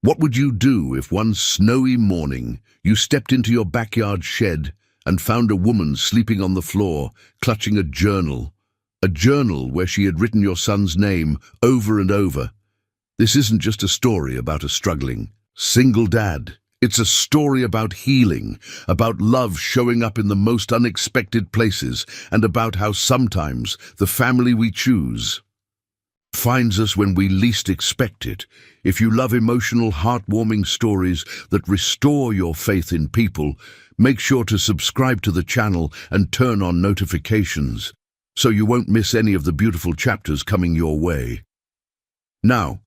What would you do if one snowy morning you stepped into your backyard shed and found a woman sleeping on the floor, clutching a journal where she had written your son's name over and over? This isn't just a story about a struggling, single dad. It's a story about healing, about love showing up in the most unexpected places, and about how sometimes the family we choose finds us when we least expect it. If you love emotional, heartwarming stories that restore your faith in people, make sure to subscribe to the channel and turn on notifications so you won't miss any of the beautiful chapters coming your way. Now,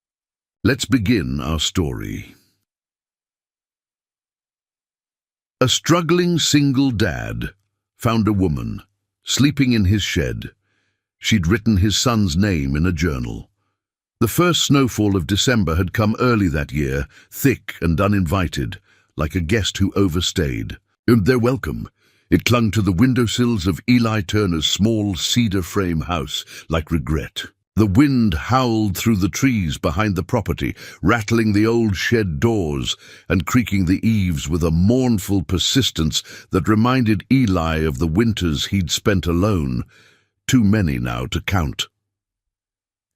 let's begin our story. A struggling single dad found a woman sleeping in his shed. She'd written his son's name in a journal. The first snowfall of December had come early that year, thick and uninvited, like a guest who overstayed. And their welcome, it clung to the windowsills of Eli Turner's small cedar frame house like regret. The wind howled through the trees behind the property, rattling the old shed doors and creaking the eaves with a mournful persistence that reminded Eli of the winters he'd spent alone, too many now to count.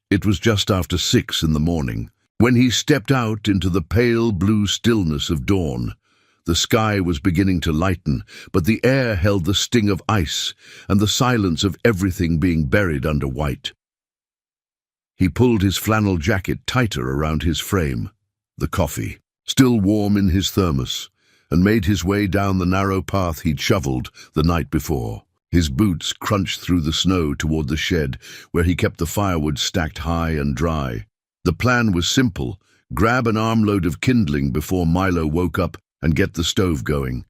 It was just after 6 in the morning when he stepped out into the pale blue stillness of dawn. The sky was beginning to lighten, but the air held the sting of ice and the silence of everything being buried under white. He pulled his flannel jacket tighter around his frame, the coffee still warm in his thermos, and made his way down the narrow path he'd shoveled the night before. His boots crunched through the snow toward the shed, where he kept the firewood stacked high and dry. The plan was simple: grab an armload of kindling before Milo woke up and get the stove going.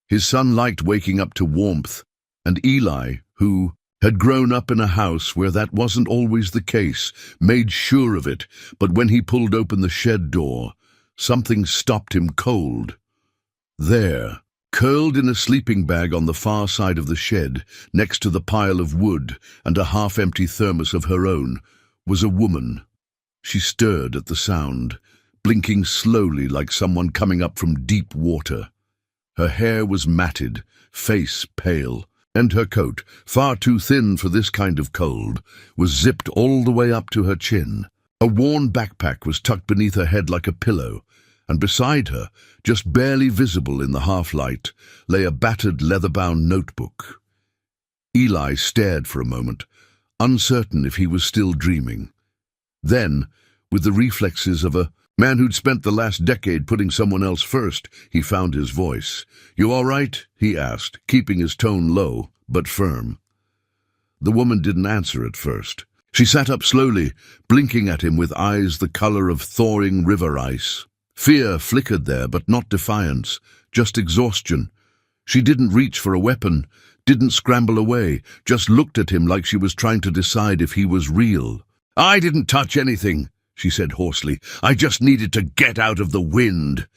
His son liked waking up to warmth, and Eli, who had grown up in a house where that wasn't always the case, made sure of it. But when he pulled open the shed door, something stopped him cold. There, curled in a sleeping bag on the far side of the shed, next to the pile of wood and a half-empty thermos of her own, was a woman. She stirred at the sound, blinking slowly like someone coming up from deep water. Her hair was matted, face pale, and her coat, far too thin for this kind of cold, was zipped all the way up to her chin. A worn backpack was tucked beneath her head like a pillow, and beside her, just barely visible in the half-light, lay a battered leather-bound notebook. Eli stared for a moment, uncertain if he was still dreaming. Then, with the reflexes of a man who'd spent the last decade putting someone else first, he found his voice. "You all right?" he asked, keeping his tone low but firm. The woman didn't answer at first. She sat up slowly, blinking at him with eyes the color of thawing river ice. Fear flickered there, but not defiance, just exhaustion. She didn't reach for a weapon, didn't scramble away, just looked at him like she was trying to decide if he was real. "I didn't touch anything," she said hoarsely. "I just needed to get out of the wind."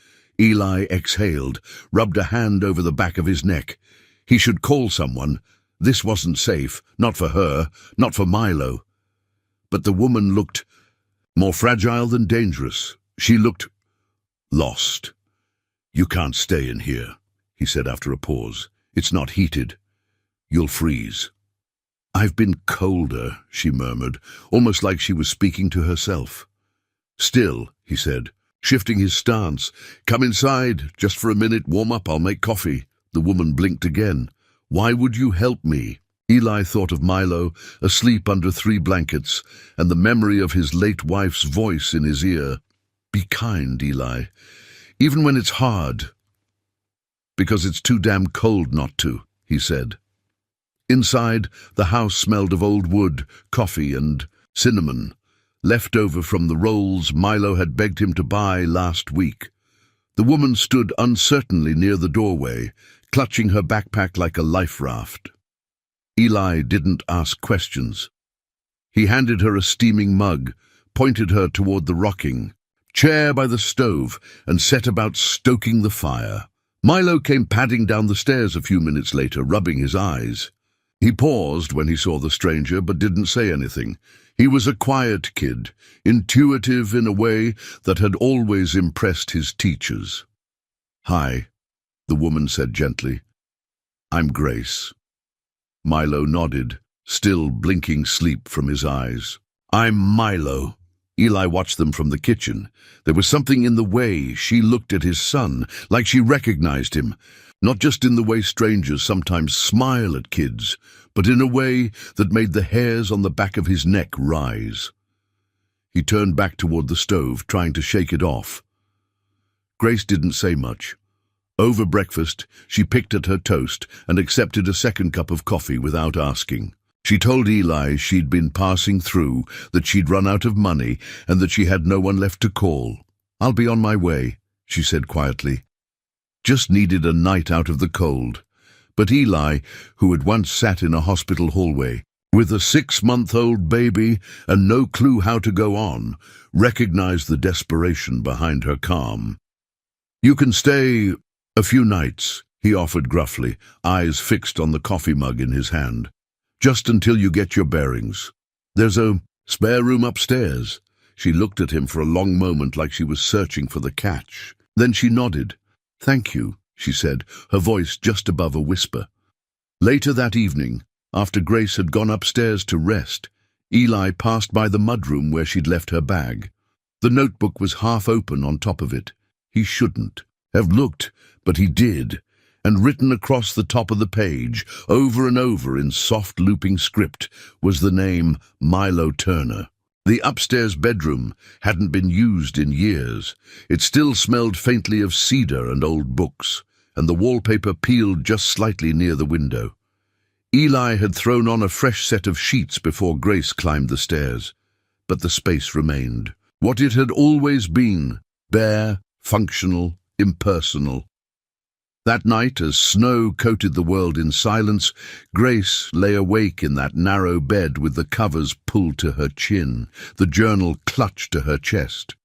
Eli exhaled, rubbed a hand over the back of his neck. He should call someone. This wasn't safe, not for her, not for Milo. But the woman looked more fragile than dangerous. She looked lost. "You can't stay in here," he said after a pause. "It's not heated. You'll freeze." "I've been colder," she murmured, almost like she was speaking to herself. "Still," he said, shifting his stance. "Come inside, just for a minute, warm up, I'll make coffee." The woman blinked again. "Why would you help me?" Eli thought of Milo, asleep under 3 blankets, and the memory of his late wife's voice in his ear. "Be kind, Eli, even when it's hard." "Because it's too damn cold not to," he said. Inside, the house smelled of old wood, coffee, and cinnamon, left over from the rolls Milo had begged him to buy last week. The woman stood uncertainly near the doorway, clutching her backpack like a life raft. Eli didn't ask questions. He handed her a steaming mug, pointed her toward the rocking chair by the stove, and set about stoking the fire. Milo came padding down the stairs a few minutes later, rubbing his eyes. He paused when he saw the stranger, but didn't say anything. He was a quiet kid, intuitive in a way that had always impressed his teachers. "Hi," the woman said gently. "I'm Grace." Milo nodded, still blinking sleep from his eyes. "I'm Milo." Eli watched them from the kitchen. There was something in the way she looked at his son, like she recognized him, not just in the way strangers sometimes smile at kids, but in a way that made the hairs on the back of his neck rise. He turned back toward the stove, trying to shake it off. Grace didn't say much. Over breakfast, she picked at her toast and accepted a second cup of coffee without asking. She told Eli she'd been passing through, that she'd run out of money, and that she had no one left to call. "I'll be on my way," she said quietly. Just needed a night out of the cold. But Eli, who had once sat in a hospital hallway, with a 6-month-old baby and no clue how to go on, recognized the desperation behind her calm. "You can stay a few nights," he offered gruffly, eyes fixed on the coffee mug in his hand. "Just until you get your bearings. There's a spare room upstairs." She looked at him for a long moment like she was searching for the catch. Then she nodded. "Thank you," she said, her voice just above a whisper. Later that evening, after Grace had gone upstairs to rest, Eli passed by the mudroom where she'd left her bag. The notebook was half open on top of it. He shouldn't have looked, but he did, and written across the top of the page, over and over in soft looping script, was the name Milo Turner. The upstairs bedroom hadn't been used in years. It still smelled faintly of cedar and old books, and the wallpaper peeled just slightly near the window. Eli had thrown on a fresh set of sheets before Grace climbed the stairs, but the space remained. What it had always been, bare, functional, impersonal. That night, as snow coated the world in silence, Grace lay awake in that narrow bed with the covers pulled to her chin, the journal clutched to her chest.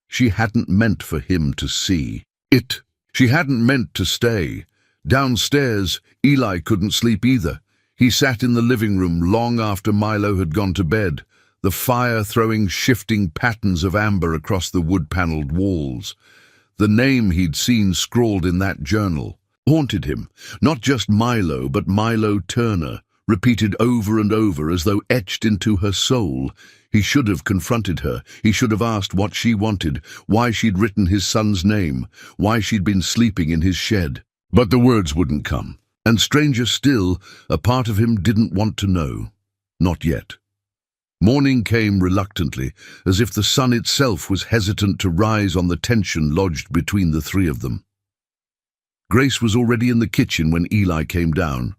She hadn't meant for him to see it. She hadn't meant to stay. Downstairs, Eli couldn't sleep either. He sat in the living room long after Milo had gone to bed, the fire throwing shifting patterns of amber across the wood-paneled walls. The name he'd seen scrawled in that journal haunted him. Not just Milo, but Milo Turner, repeated over and over as though etched into her soul. He should have confronted her. He should have asked what she wanted, why she'd written his son's name, why she'd been sleeping in his shed. But the words wouldn't come. And stranger still, a part of him didn't want to know. Not yet. Morning came reluctantly, as if the sun itself was hesitant to rise on the tension lodged between the three of them. Grace was already in the kitchen when Eli came down.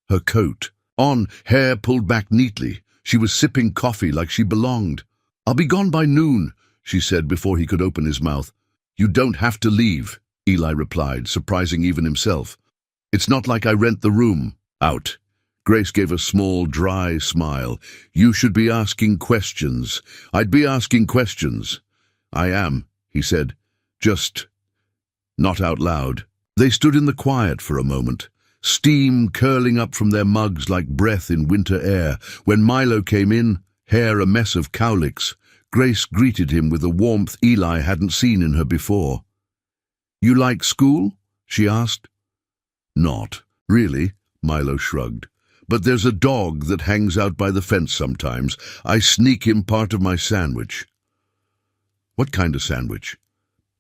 Her coat on, hair pulled back neatly. She was sipping coffee like she belonged. "I'll be gone by noon," she said before he could open his mouth. "You don't have to leave," Eli replied, surprising even himself. "It's not like I rent the room." "Out." Grace gave a small, dry smile. "You should be asking questions." "I'd be asking questions." "I am," he said. "Just not out loud." They stood in the quiet for a moment, steam curling up from their mugs like breath in winter air. When Milo came in, hair a mess of cowlicks, Grace greeted him with a warmth Eli hadn't seen in her before. "You like school?" she asked. "Not really," Milo shrugged. "But there's a dog that hangs out by the fence sometimes. I sneak him part of my sandwich." "What kind of sandwich?"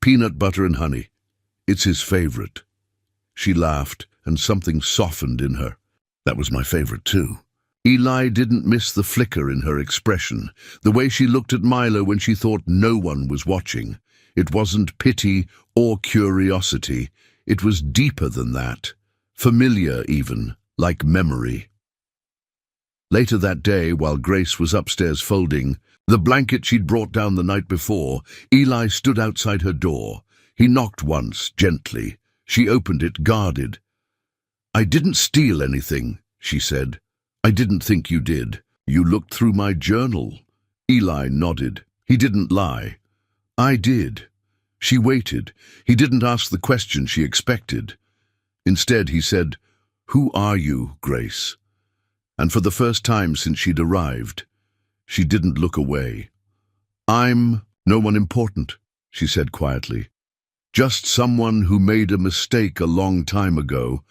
"Peanut butter and honey. It's his favorite." She laughed, and something softened in her. "That was my favorite too." Eli didn't miss the flicker in her expression, the way she looked at Milo when she thought no one was watching. It wasn't pity or curiosity. It was deeper than that, familiar even, like memory. Later that day, while Grace was upstairs folding the blanket she'd brought down the night before, Eli stood outside her door. He knocked once, gently. She opened it, guarded. "I didn't steal anything," she said. "I didn't think you did. You looked through my journal." Eli nodded. He didn't lie. "I did." She waited. He didn't ask the question she expected. Instead, he said, "Who are you, Grace?" And for the first time since she'd arrived, She didn't look away. "I'm no one important," she said quietly. "Just someone who made a mistake a long time ago,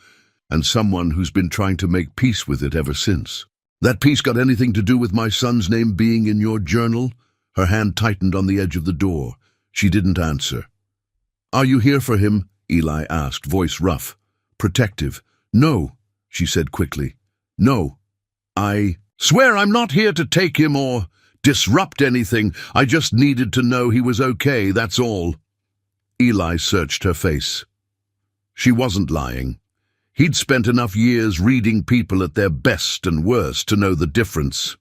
and someone who's been trying to make peace with it ever since." "That peace got anything to do with my son's name being in your journal?" Her hand tightened on the edge of the door. She didn't answer. "Are you here for him?" Eli asked, voice rough, protective. "No," she said quickly. "No. I swear I'm not here to take him or disrupt anything. I just needed to know he was okay, that's all." Eli searched her face. She wasn't lying. He'd spent enough years reading people at their best and worst to know the difference.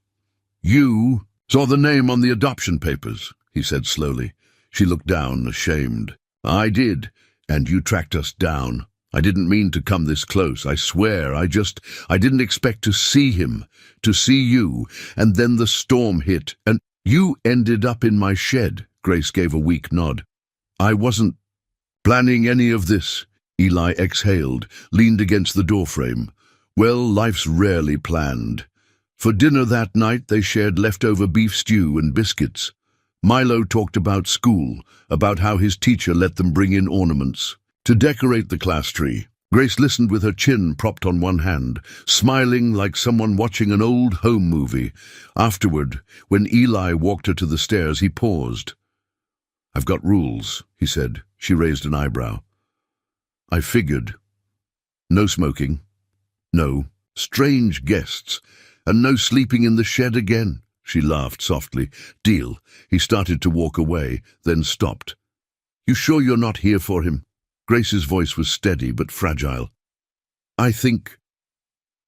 "You saw the name on the adoption papers," he said slowly. She looked down, ashamed. "I did, and you tracked us down. I didn't mean to come this close, I swear. I didn't expect to see him, to see you, and then the storm hit, and you ended up in my shed." Grace gave a weak nod. "I wasn't planning any of this." Eli exhaled, leaned against the doorframe. "Well, life's rarely planned." For dinner that night, they shared leftover beef stew and biscuits. Milo talked about school, about how his teacher let them bring in ornaments to decorate the class tree. Grace listened with her chin propped on one hand, smiling like someone watching an old home movie. Afterward, when Eli walked her to the stairs, he paused. "I've got rules," he said. She raised an eyebrow. "I figured. No smoking. No strange guests. And no sleeping in the shed again." She laughed softly. "Deal." He started to walk away, then stopped. "You sure you're not here for him?" Grace's voice was steady but fragile. "I think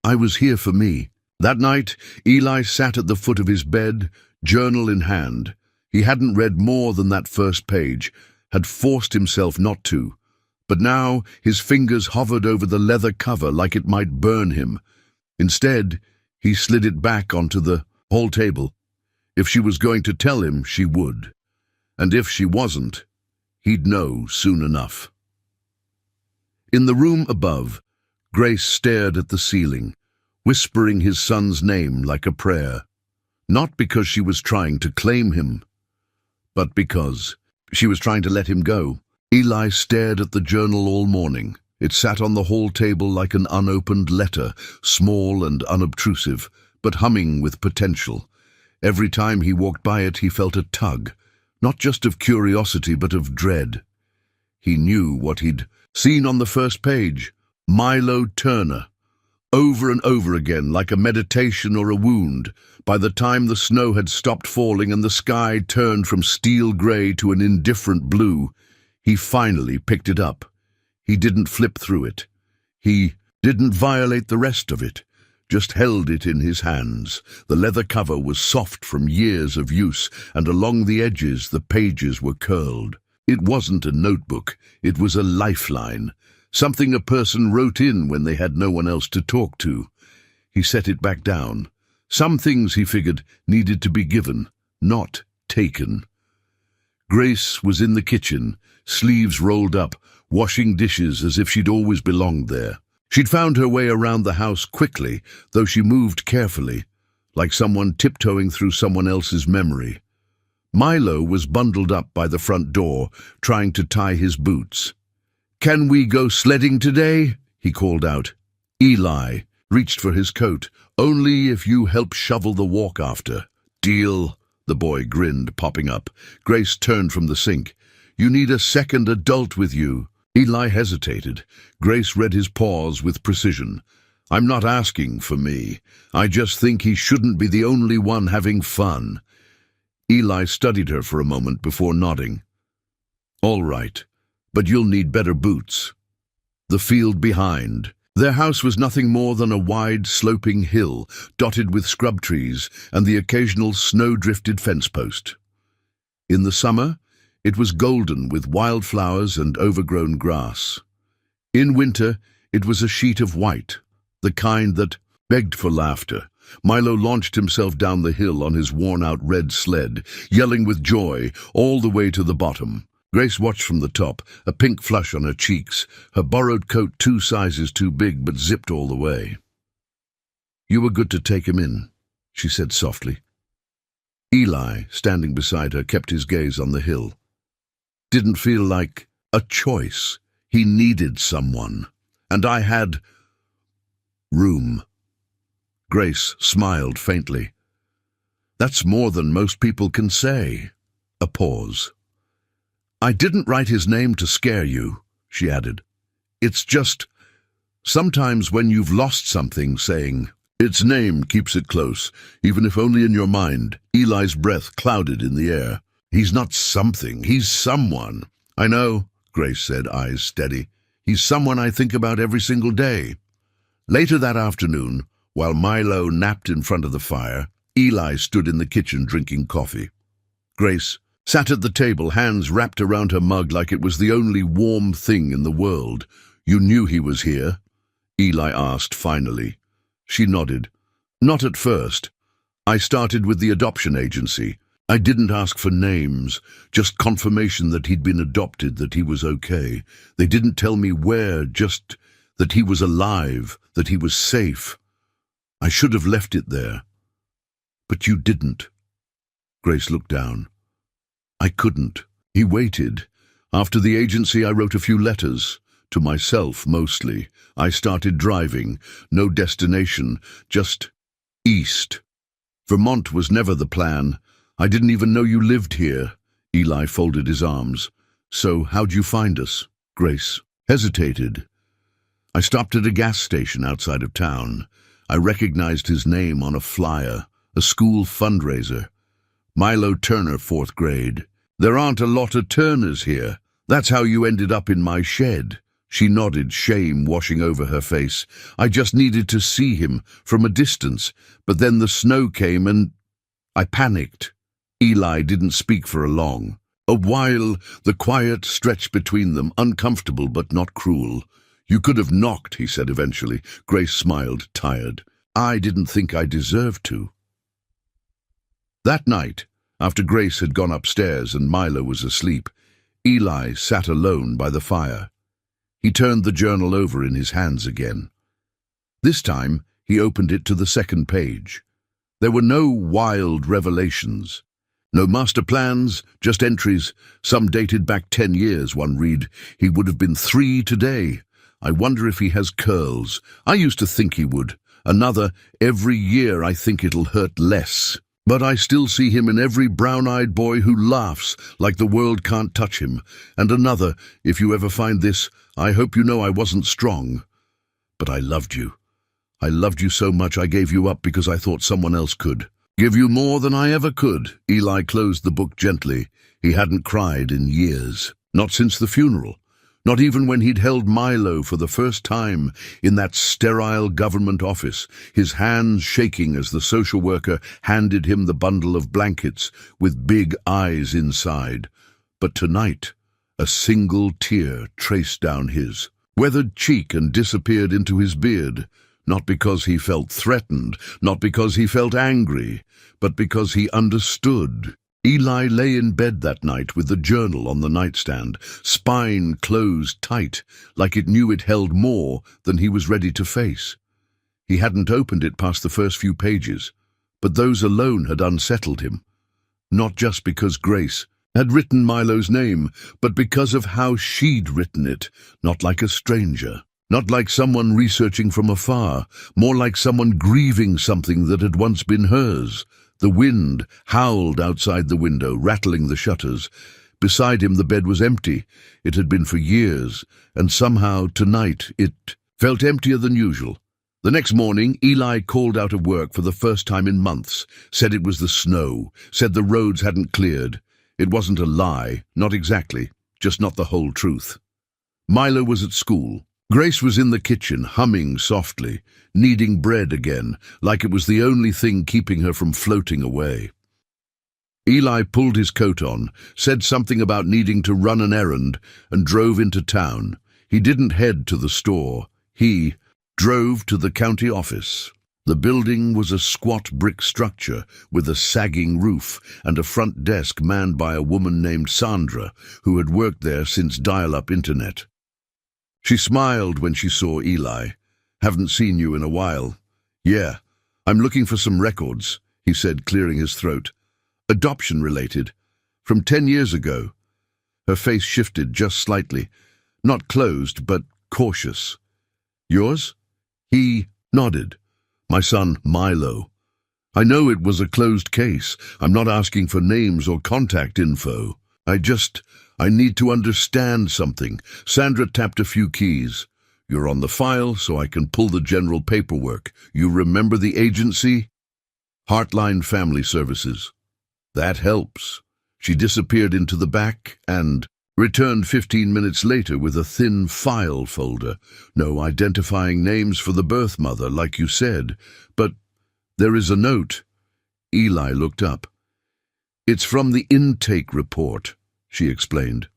I was here for me." That night, Eli sat at the foot of his bed, journal in hand. He hadn't read more than that first page, had forced himself not to. But now his fingers hovered over the leather cover like it might burn him. Instead, he slid it back onto the hall table. If she was going to tell him, she would. And if she wasn't, he'd know soon enough. In the room above, Grace stared at the ceiling, whispering his son's name like a prayer. Not because she was trying to claim him, but because she was trying to let him go. Eli stared at the journal all morning. It sat on the hall table like an unopened letter, small and unobtrusive, but humming with potential. Every time he walked by it, he felt a tug, not just of curiosity, but of dread. He knew what he'd seen on the first page, Milo Turner, over and over again, like a meditation or a wound. By the time the snow had stopped falling and the sky turned from steel grey to an indifferent blue, he finally picked it up. He didn't flip through it. He didn't violate the rest of it, just held it in his hands. The leather cover was soft from years of use, and along the edges the pages were curled. It wasn't a notebook, it was a lifeline, something a person wrote in when they had no one else to talk to. He set it back down. Some things, he figured, needed to be given, not taken. Grace was in the kitchen, sleeves rolled up, washing dishes as if she'd always belonged there. She'd found her way around the house quickly, though she moved carefully, like someone tiptoeing through someone else's memory. Milo was bundled up by the front door, trying to tie his boots. "Can we go sledding today?" he called out. Eli reached for his coat. "Only if you help shovel the walk after." "Deal," the boy grinned, popping up. Grace turned from the sink. "You need a second adult with you." Eli hesitated. Grace read his pause with precision. "I'm not asking for me. I just think he shouldn't be the only one having fun." Eli studied her for a moment before nodding. "All right, but you'll need better boots." The field behind. Their house was nothing more than a wide, sloping hill, dotted with scrub trees and the occasional snow-drifted fence post. In the summer, it was golden with wildflowers and overgrown grass. In winter, it was a sheet of white, the kind that begged for laughter. Milo launched himself down the hill on his worn-out red sled, yelling with joy all the way to the bottom. Grace watched from the top, a pink flush on her cheeks, her borrowed coat 2 sizes too big but zipped all the way. "You were good to take him in," she said softly. Eli, standing beside her, kept his gaze on the hill. Didn't feel like a choice. He needed someone. And I had room. Grace smiled faintly. That's more than most people can say. A pause. I didn't write his name to scare you, she added. It's just, sometimes when you've lost something, saying its name keeps it close, even if only in your mind. Eli's breath clouded in the air. He's not something, he's someone. I know, Grace said, eyes steady. He's someone I think about every single day. Later that afternoon, while Milo napped in front of the fire, Eli stood in the kitchen drinking coffee. Grace sat at the table, hands wrapped around her mug like it was the only warm thing in the world. You knew he was here? Eli asked finally. She nodded. Not at first. I started with the adoption agency. I didn't ask for names, just confirmation that he'd been adopted, that he was okay. They didn't tell me where, just that he was alive, that he was safe. I should have left it there. But you didn't. Grace looked down. I couldn't. He waited. After the agency, I wrote a few letters. To myself, mostly. I started driving. No destination, just east. Vermont was never the plan. I didn't even know you lived here. Eli folded his arms. So, how'd you find us? Grace hesitated. I stopped at a gas station outside of town. I recognized his name on a flyer, a school fundraiser. Milo Turner, 4th grade. There aren't a lot of Turners here. That's how you ended up in my shed. She nodded, shame washing over her face. I just needed to see him from a distance, but then the snow came and I panicked. Eli didn't speak for a long. A while, the quiet stretched between them, uncomfortable but not cruel. You could have knocked, he said eventually. Grace smiled, tired. I didn't think I deserved to. That night, after Grace had gone upstairs and Milo was asleep, Eli sat alone by the fire. He turned the journal over in his hands again. This time, he opened it to the second page. There were no wild revelations. No master plans, just entries. Some dated back 10 years, one read. He would have been 3 today. I wonder if he has curls. I used to think he would. Another, every year I think it'll hurt less. But I still see him in every brown-eyed boy who laughs like the world can't touch him. And another, if you ever find this, I hope you know I wasn't strong. But I loved you. I loved you so much I gave you up because I thought someone else could. Give you more than I ever could. Eli closed the book gently. He hadn't cried in years. Not since the funeral. Not even when he'd held Milo for the first time in that sterile government office, his hands shaking as the social worker handed him the bundle of blankets with big eyes inside. But tonight, a single tear traced down his weathered cheek and disappeared into his beard, not because he felt threatened, not because he felt angry, but because he understood. Eli lay in bed that night with the journal on the nightstand, spine closed tight, like it knew it held more than he was ready to face. He hadn't opened it past the first few pages, but those alone had unsettled him. Not just because Grace had written Milo's name, but because of how she'd written it, not like a stranger. Not like someone researching from afar, more like someone grieving something that had once been hers. The wind howled outside the window, rattling the shutters. Beside him the bed was empty. It had been for years, and somehow tonight it felt emptier than usual. The next morning, Eli called out of work for the first time in months, said it was the snow, said the roads hadn't cleared. It wasn't a lie, not exactly, just not the whole truth. Milo was at school. Grace was in the kitchen, humming softly, kneading bread again, like it was the only thing keeping her from floating away. Eli pulled his coat on, said something about needing to run an errand, and drove into town. He didn't head to the store. He drove to the county office. The building was a squat brick structure with a sagging roof and a front desk manned by a woman named Sandra, who had worked there since dial-up internet. She smiled when she saw Eli. Haven't seen you in a while. Yeah, I'm looking for some records, he said, clearing his throat. Adoption-related. From 10 years ago. Her face shifted just slightly. Not closed, but cautious. Yours? He nodded. My son, Milo. I know it was a closed case. I'm not asking for names or contact info. I need to understand something. Sandra tapped a few keys. You're on the file, so I can pull the general paperwork. You remember the agency? Heartline Family Services. That helps. She disappeared into the back and returned 15 minutes later with a thin file folder. No identifying names for the birth mother, like you said, but there is a note. Eli looked up. It's from the intake report, she explained.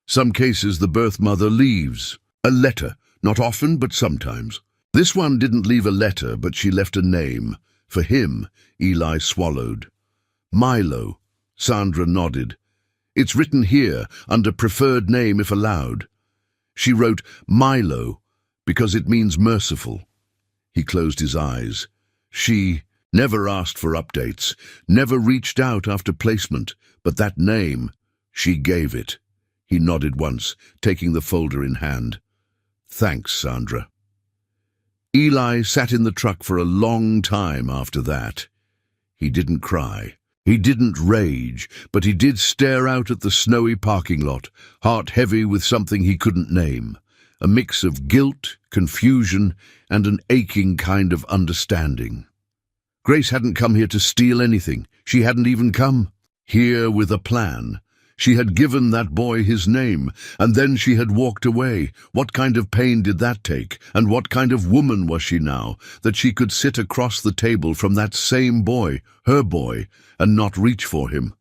Some cases the birth mother leaves. A letter, not often, but sometimes. This one didn't leave a letter, but she left a name. For him, Eli swallowed. Milo. Sandra nodded. It's written here, under preferred name if allowed. She wrote Milo, because it means merciful. He closed his eyes. She never asked for updates, never reached out after placement, but that name, she gave it. He nodded once, taking the folder in hand. Thanks, Sandra. Eli sat in the truck for a long time after that. He didn't cry. He didn't rage, but he did stare out at the snowy parking lot, heart heavy with something he couldn't name. A mix of guilt, confusion, and an aching kind of understanding. Grace hadn't come here to steal anything. She hadn't even come here with a plan. She had given that boy his name, and then she had walked away. What kind of pain did that take? And what kind of woman was she now, that she could sit across the table from that same boy, her boy, and not reach for him?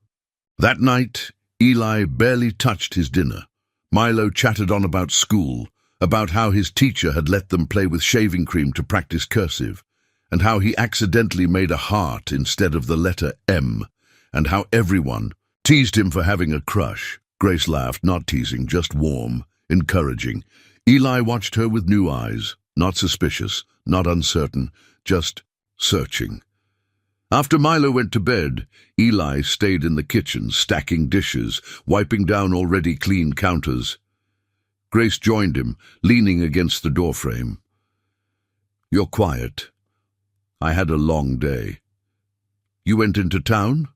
That night, Eli barely touched his dinner. Milo chattered on about school, about how his teacher had let them play with shaving cream to practice cursive, and how he accidentally made a heart instead of the letter M, and how everyone teased him for having a crush. Grace laughed, not teasing, just warm, encouraging. Eli watched her with new eyes, not suspicious, not uncertain, just searching. After Milo went to bed, Eli stayed in the kitchen, stacking dishes, wiping down already clean counters. Grace joined him, leaning against the doorframe. You're quiet. I had a long day. You went into town?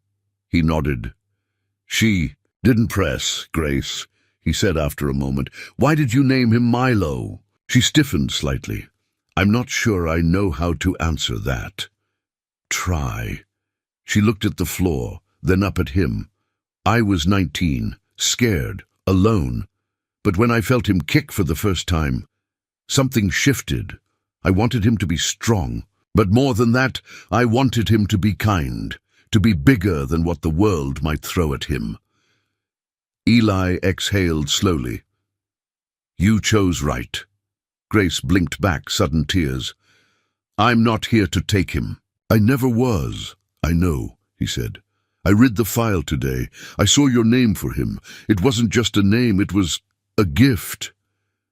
He nodded. She didn't press, Grace, he said after a moment. Why did you name him Milo? She stiffened slightly. I'm not sure I know how to answer that. Try. She looked at the floor, then up at him. I was 19, scared, alone. But when I felt him kick for the first time, something shifted. I wanted him to be strong, but more than that, I wanted him to be kind, to be bigger than what the world might throw at him. Eli exhaled slowly. You chose right. Grace blinked back, sudden tears. I'm not here to take him. I never was. I know, he said. I read the file today. I saw your name for him. It wasn't just a name, it was a gift.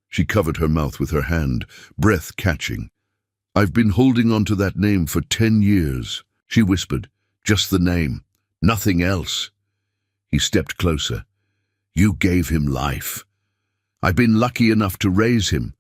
She covered her mouth with her hand, breath catching. I've been holding on to that name for 10 years, she whispered. Just the name, nothing else. He stepped closer. You gave him life. I've been lucky enough to raise him.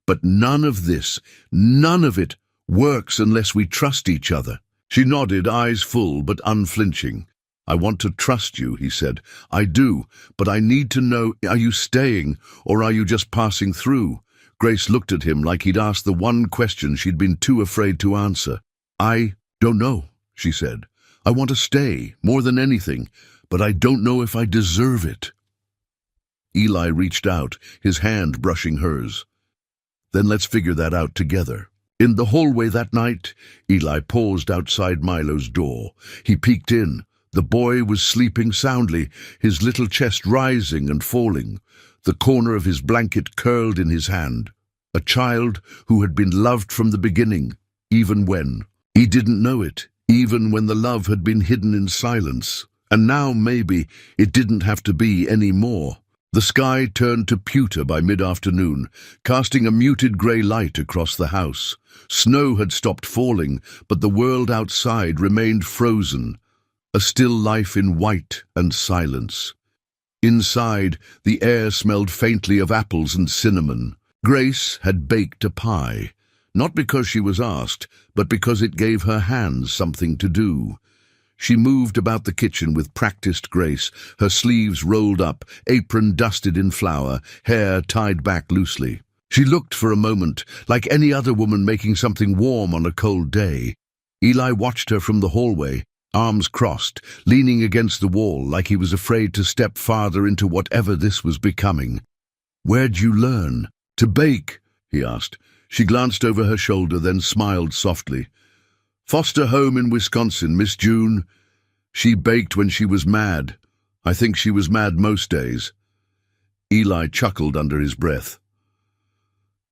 But none of this, none of it, works unless we trust each other. She nodded, eyes full but unflinching. I want to trust you, he said. I do, but I need to know, are you staying, or are you just passing through? Grace looked at him like he'd asked the one question she'd been too afraid to answer. I don't know, she said. I want to stay, more than anything, but I don't know if I deserve it. Eli reached out, his hand brushing hers. Then let's figure that out together. In the hallway that night, Eli paused outside Milo's door. He peeked in. The boy was sleeping soundly, his little chest rising and falling, the corner of his blanket curled in his hand. A child who had been loved from the beginning, even when he didn't know it. Even when the love had been hidden in silence, and now maybe it didn't have to be any more. The sky turned to pewter by mid-afternoon, casting a muted grey light across the house. Snow had stopped falling, but the world outside remained frozen. A still life in white and silence. Inside, the air smelled faintly of apples and cinnamon. Grace had baked a pie, not because she was asked, but because it gave her hands something to do. She moved about the kitchen with practiced grace, her sleeves rolled up, apron dusted in flour, hair tied back loosely. She looked for a moment like any other woman making something warm on a cold day. Eli watched her from the hallway, arms crossed, leaning against the wall like he was afraid to step farther into whatever this was becoming. "Where'd you learn?" "To bake," he asked. She glanced over her shoulder, then smiled softly. "Foster home in Wisconsin, Miss June. She baked when she was mad. I think she was mad most days." Eli chuckled under his breath.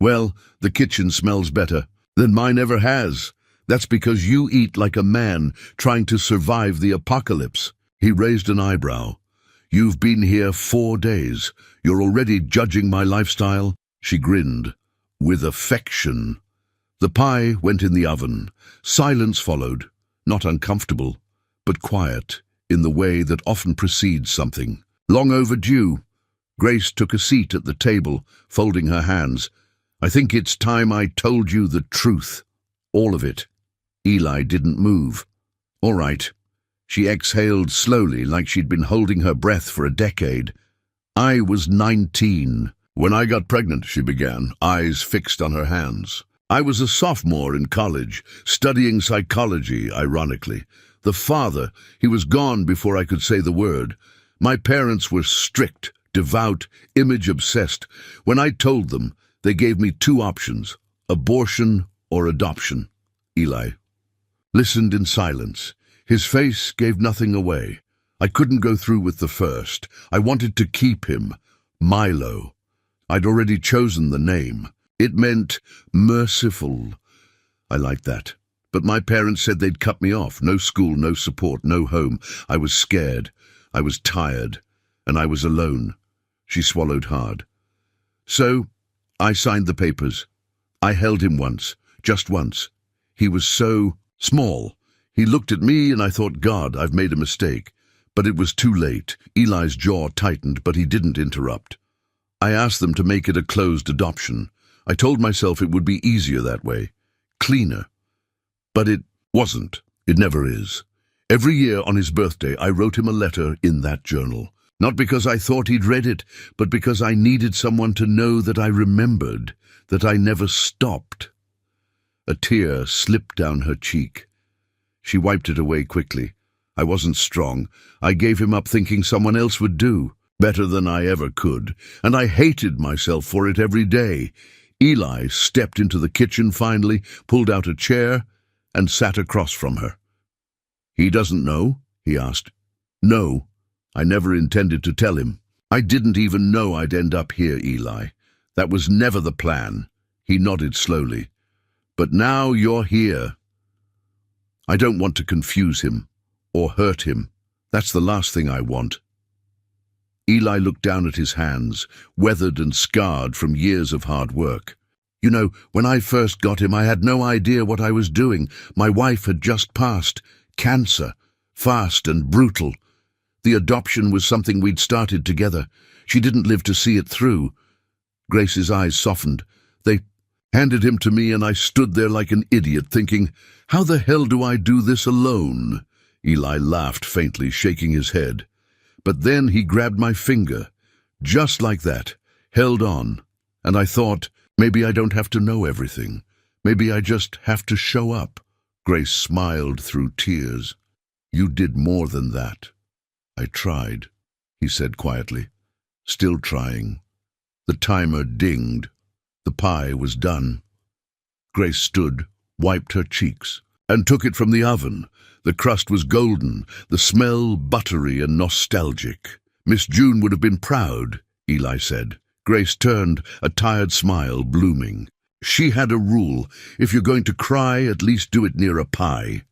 "Well, the kitchen smells better than mine ever has. That's because you eat like a man trying to survive the apocalypse." He raised an eyebrow. "You've been here 4 days. You're already judging my lifestyle?" She grinned. "With affection." The pie went in the oven. Silence followed, not uncomfortable, but quiet, in the way that often precedes something. Long overdue. Grace took a seat at the table, folding her hands. "I think it's time I told you the truth. All of it." Eli didn't move. "All right." She exhaled slowly, like she'd been holding her breath for a decade. "I was 19 when I got pregnant," she began, eyes fixed on her hands. "I was a sophomore in college, studying psychology, ironically. The father, he was gone before I could say the word. My parents were strict, devout, image-obsessed. When I told them, they gave me 2 options, abortion or adoption." Eli listened in silence. His face gave nothing away. "I couldn't go through with the first. I wanted to keep him. Milo. I'd already chosen the name. It meant merciful. I liked that. But my parents said they'd cut me off. No school, no support, no home. I was scared. I was tired. And I was alone." She swallowed hard. "So, I signed the papers. I held him once, just once. He was so small. He looked at me and I thought, God, I've made a mistake. But it was too late." Eli's jaw tightened, but he didn't interrupt. "I asked them to make it a closed adoption. I told myself it would be easier that way, cleaner. But it wasn't. It never is. Every year on his birthday, I wrote him a letter in that journal. Not because I thought he'd read it, but because I needed someone to know that I remembered, that I never stopped." A tear slipped down her cheek. She wiped it away quickly. "I wasn't strong. I gave him up thinking someone else would do better than I ever could, and I hated myself for it every day." Eli stepped into the kitchen finally, pulled out a chair, and sat across from her. "He doesn't know?" he asked. "No. I never intended to tell him. I didn't even know I'd end up here, Eli. That was never the plan." He nodded slowly. "But now you're here. I don't want to confuse him or hurt him. That's the last thing I want." Eli looked down at his hands, weathered and scarred from years of hard work. "You know, when I first got him, I had no idea what I was doing. My wife had just passed. Cancer. Fast and brutal. The adoption was something we'd started together. She didn't live to see it through." Grace's eyes softened. "They handed him to me and I stood there like an idiot thinking, how the hell do I do this alone?" Eli laughed faintly, shaking his head. "But then he grabbed my finger, just like that, held on, and I thought, maybe I don't have to know everything. Maybe I just have to show up." Grace smiled through tears. "You did more than that." "I tried," he said quietly. "Still trying." The timer dinged. The pie was done. Grace stood, wiped her cheeks, and took it from the oven. The crust was golden, the smell buttery and nostalgic. "Miss June would have been proud," Eli said. Grace turned, a tired smile blooming. She had a rule: if you're going to cry, at least do it near a pie.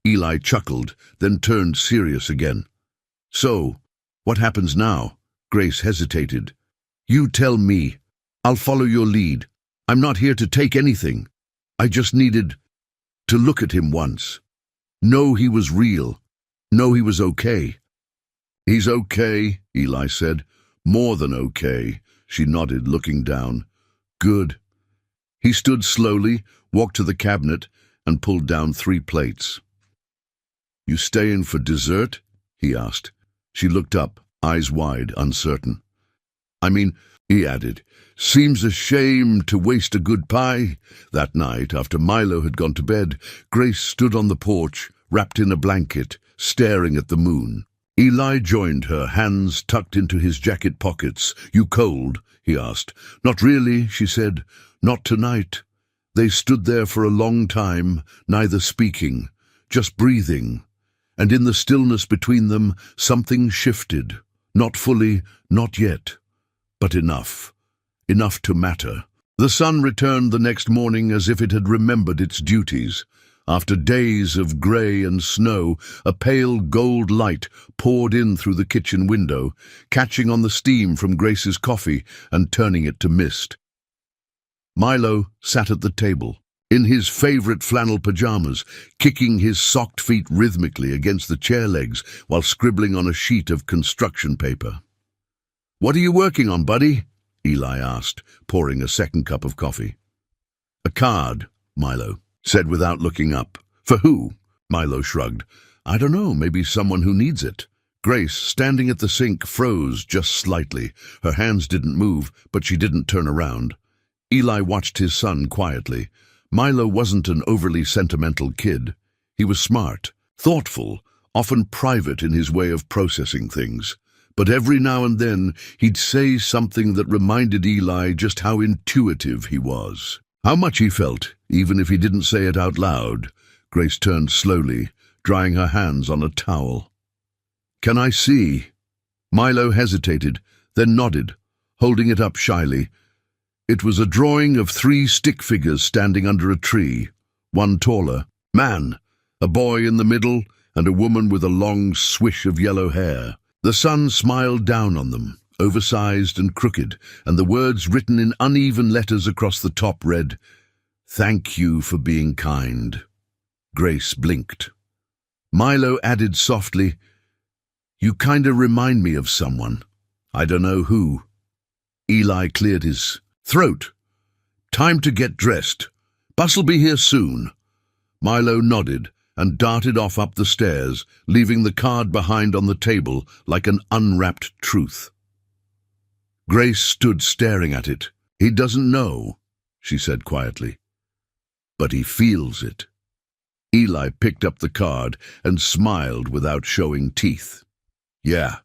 Eli chuckled, then turned serious again. "So, what happens now?" Grace hesitated. "You tell me. I'll follow your lead. I'm not here to take anything. I just needed to look at him once. Know he was real. No, he was okay. He's okay, Eli said. More than okay. She nodded, looking down. Good. He stood slowly, walked to the cabinet, and pulled down 3 plates. You staying for dessert? He asked. She looked up, eyes wide, uncertain. I mean, he added, seems a shame to waste a good pie. That night, after Milo had gone to bed, Grace stood on the porch, wrapped in a blanket, staring at the moon. Eli joined her, hands tucked into his jacket pockets. You cold? He asked. Not really, she said. Not tonight. They stood there for a long time, neither speaking, just breathing. And in the stillness between them, something shifted. Not fully, not yet, but enough. Enough to matter. The sun returned the next morning as if it had remembered its duties. After days of grey and snow, a pale gold light poured in through the kitchen window, catching on the steam from Grace's coffee and turning it to mist. Milo sat at the table, in his favourite flannel pyjamas, kicking his socked feet rhythmically against the chair legs while scribbling on a sheet of construction paper. "What are you working on, buddy?" Eli asked, pouring a second cup of coffee. "A card," Milo said without looking up. "For who?" Milo shrugged. "I don't know, maybe someone who needs it." Grace, standing at the sink, froze just slightly. Her hands didn't move, but she didn't turn around. Eli watched his son quietly. Milo wasn't an overly sentimental kid. He was smart, thoughtful, often private in his way of processing things. But every now and then he'd say something that reminded Eli just how intuitive he was. How much he felt, even if he didn't say it out loud. Grace turned slowly, drying her hands on a towel. "Can I see?" Milo hesitated, then nodded, holding it up shyly. It was a drawing of 3 stick figures standing under a tree, one taller. Man, a boy in the middle, and a woman with a long swish of yellow hair. The sun smiled down on them, oversized and crooked, and the words written in uneven letters across the top read, "Thank you for being kind." Grace blinked. Milo added softly, "You kinda remind me of someone. I don't know who." Eli cleared his throat. "Time to get dressed. Bus'll be here soon." Milo nodded and darted off up the stairs, leaving the card behind on the table like an unwrapped truth. Grace stood staring at it. "He doesn't know," she said quietly, "but he feels it." Eli picked up the card and smiled without showing teeth. "Yeah,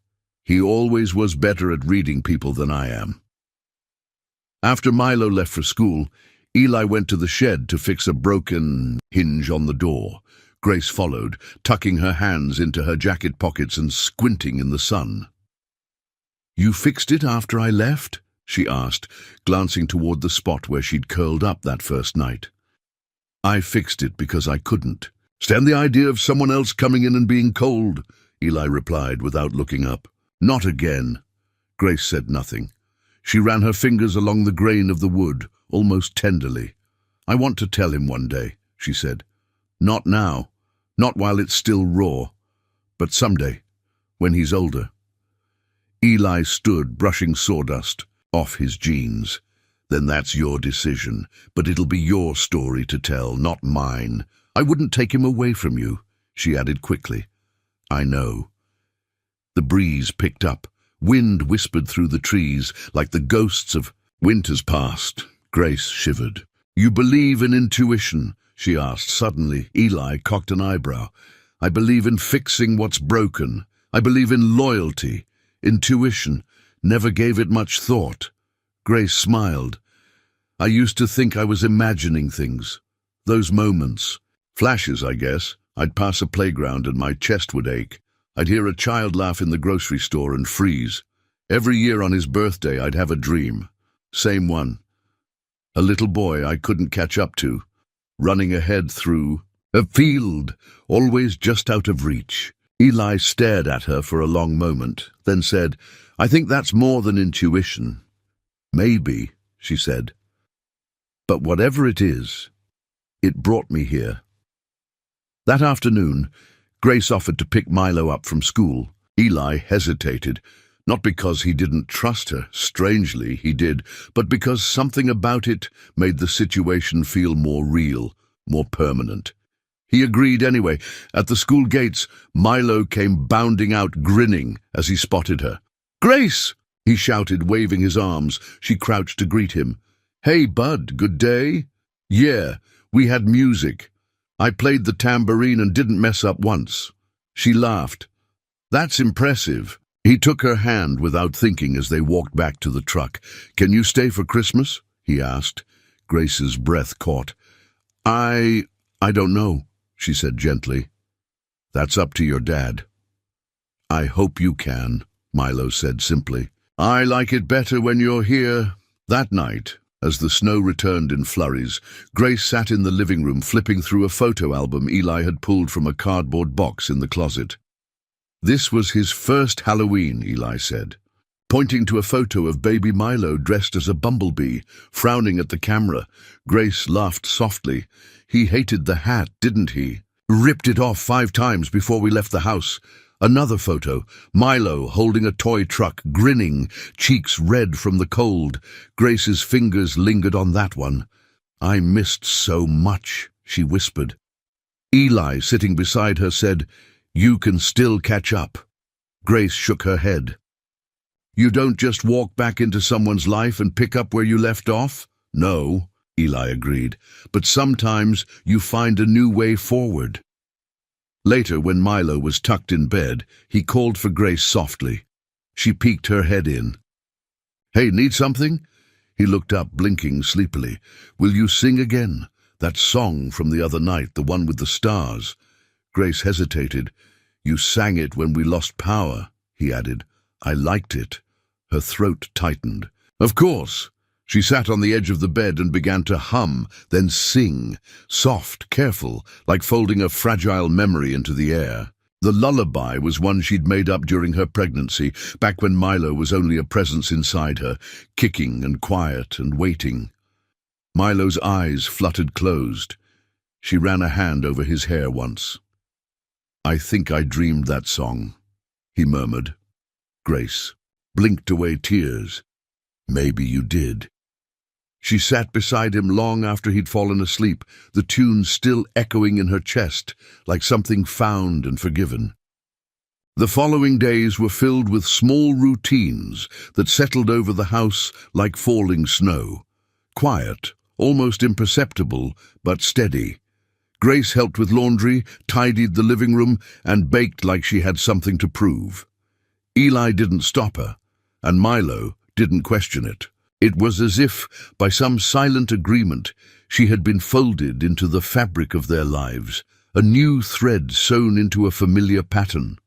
he always was better at reading people than I am." After Milo left for school, Eli went to the shed to fix a broken hinge on the door. Grace followed, tucking her hands into her jacket pockets and squinting in the sun. "You fixed it after I left?" she asked, glancing toward the spot where she'd curled up that first night. "I fixed it because I couldn't stand the idea of someone else coming in and being cold," Eli replied without looking up. "Not again." Grace said nothing. She ran her fingers along the grain of the wood, almost tenderly. "I want to tell him one day," she said. "Not now, not while it's still raw, but someday, when he's older." Eli stood, brushing sawdust off his jeans. "Then that's your decision, but it'll be your story to tell, not mine. I wouldn't take him away from you," she added quickly. "I know." The breeze picked up. Wind whispered through the trees like the ghosts of winter's past. Grace shivered. "You believe in intuition?" she asked suddenly. Eli cocked an eyebrow. "I believe in fixing what's broken. I believe in loyalty. Intuition. Never gave it much thought." Grace smiled. "I used to think I was imagining things. Those moments. Flashes, I guess. I'd pass a playground and my chest would ache. I'd hear a child laugh in the grocery store and freeze. Every year on his birthday I'd have a dream. Same one. A little boy I couldn't catch up to, running ahead through a field, always just out of reach." Eli stared at her for a long moment, then said, "I think that's more than intuition." "Maybe," she said. "But whatever it is, it brought me here." That afternoon, Grace offered to pick Milo up from school. Eli hesitated, not because he didn't trust her, strangely he did, but because something about it made the situation feel more real, more permanent. He agreed anyway. At the school gates, Milo came bounding out, grinning as he spotted her. "Grace!" he shouted, waving his arms. She crouched to greet him. "Hey, bud, good day?" "Yeah, we had music. I played the tambourine and didn't mess up once." She laughed. "That's impressive." He took her hand without thinking as they walked back to the truck. "Can you stay for Christmas?" he asked. Grace's breath caught. I don't know," she said gently. "That's up to your dad." "I hope you can," Milo said simply. "I like it better when you're here." That night, as the snow returned in flurries, Grace sat in the living room flipping through a photo album Eli had pulled from a cardboard box in the closet. "This was his first Halloween," Eli said, pointing to a photo of baby Milo dressed as a bumblebee, frowning at the camera. Grace laughed softly. "He hated the hat, didn't he? Ripped it off 5 times before we left the house." Another photo, Milo holding a toy truck, grinning, cheeks red from the cold. Grace's fingers lingered on that one. "I missed so much," she whispered. Eli, sitting beside her, said, "You can still catch up." Grace shook her head. "You don't just walk back into someone's life and pick up where you left off?" "No," Eli agreed, "but sometimes you find a new way forward." Later, when Milo was tucked in bed, he called for Grace softly. She peeked her head in. "Hey, need something?" He looked up, blinking sleepily. "Will you sing again? That song from the other night, the one with the stars." Grace hesitated. "You sang it when we lost power," he added. "I liked it." Her throat tightened. "Of course." She sat on the edge of the bed and began to hum, then sing, soft, careful, like folding a fragile memory into the air. The lullaby was one she'd made up during her pregnancy, back when Milo was only a presence inside her, kicking and quiet and waiting. Milo's eyes fluttered closed. She ran a hand over his hair once. "I think I dreamed that song," he murmured. Grace blinked away tears. "Maybe you did." She sat beside him long after he'd fallen asleep, the tune still echoing in her chest, like something found and forgiven. The following days were filled with small routines that settled over the house like falling snow. Quiet, almost imperceptible, but steady. Grace helped with laundry, tidied the living room, and baked like she had something to prove. Eli didn't stop her, and Milo didn't question it. It was as if, by some silent agreement, she had been folded into the fabric of their lives, a new thread sewn into a familiar pattern.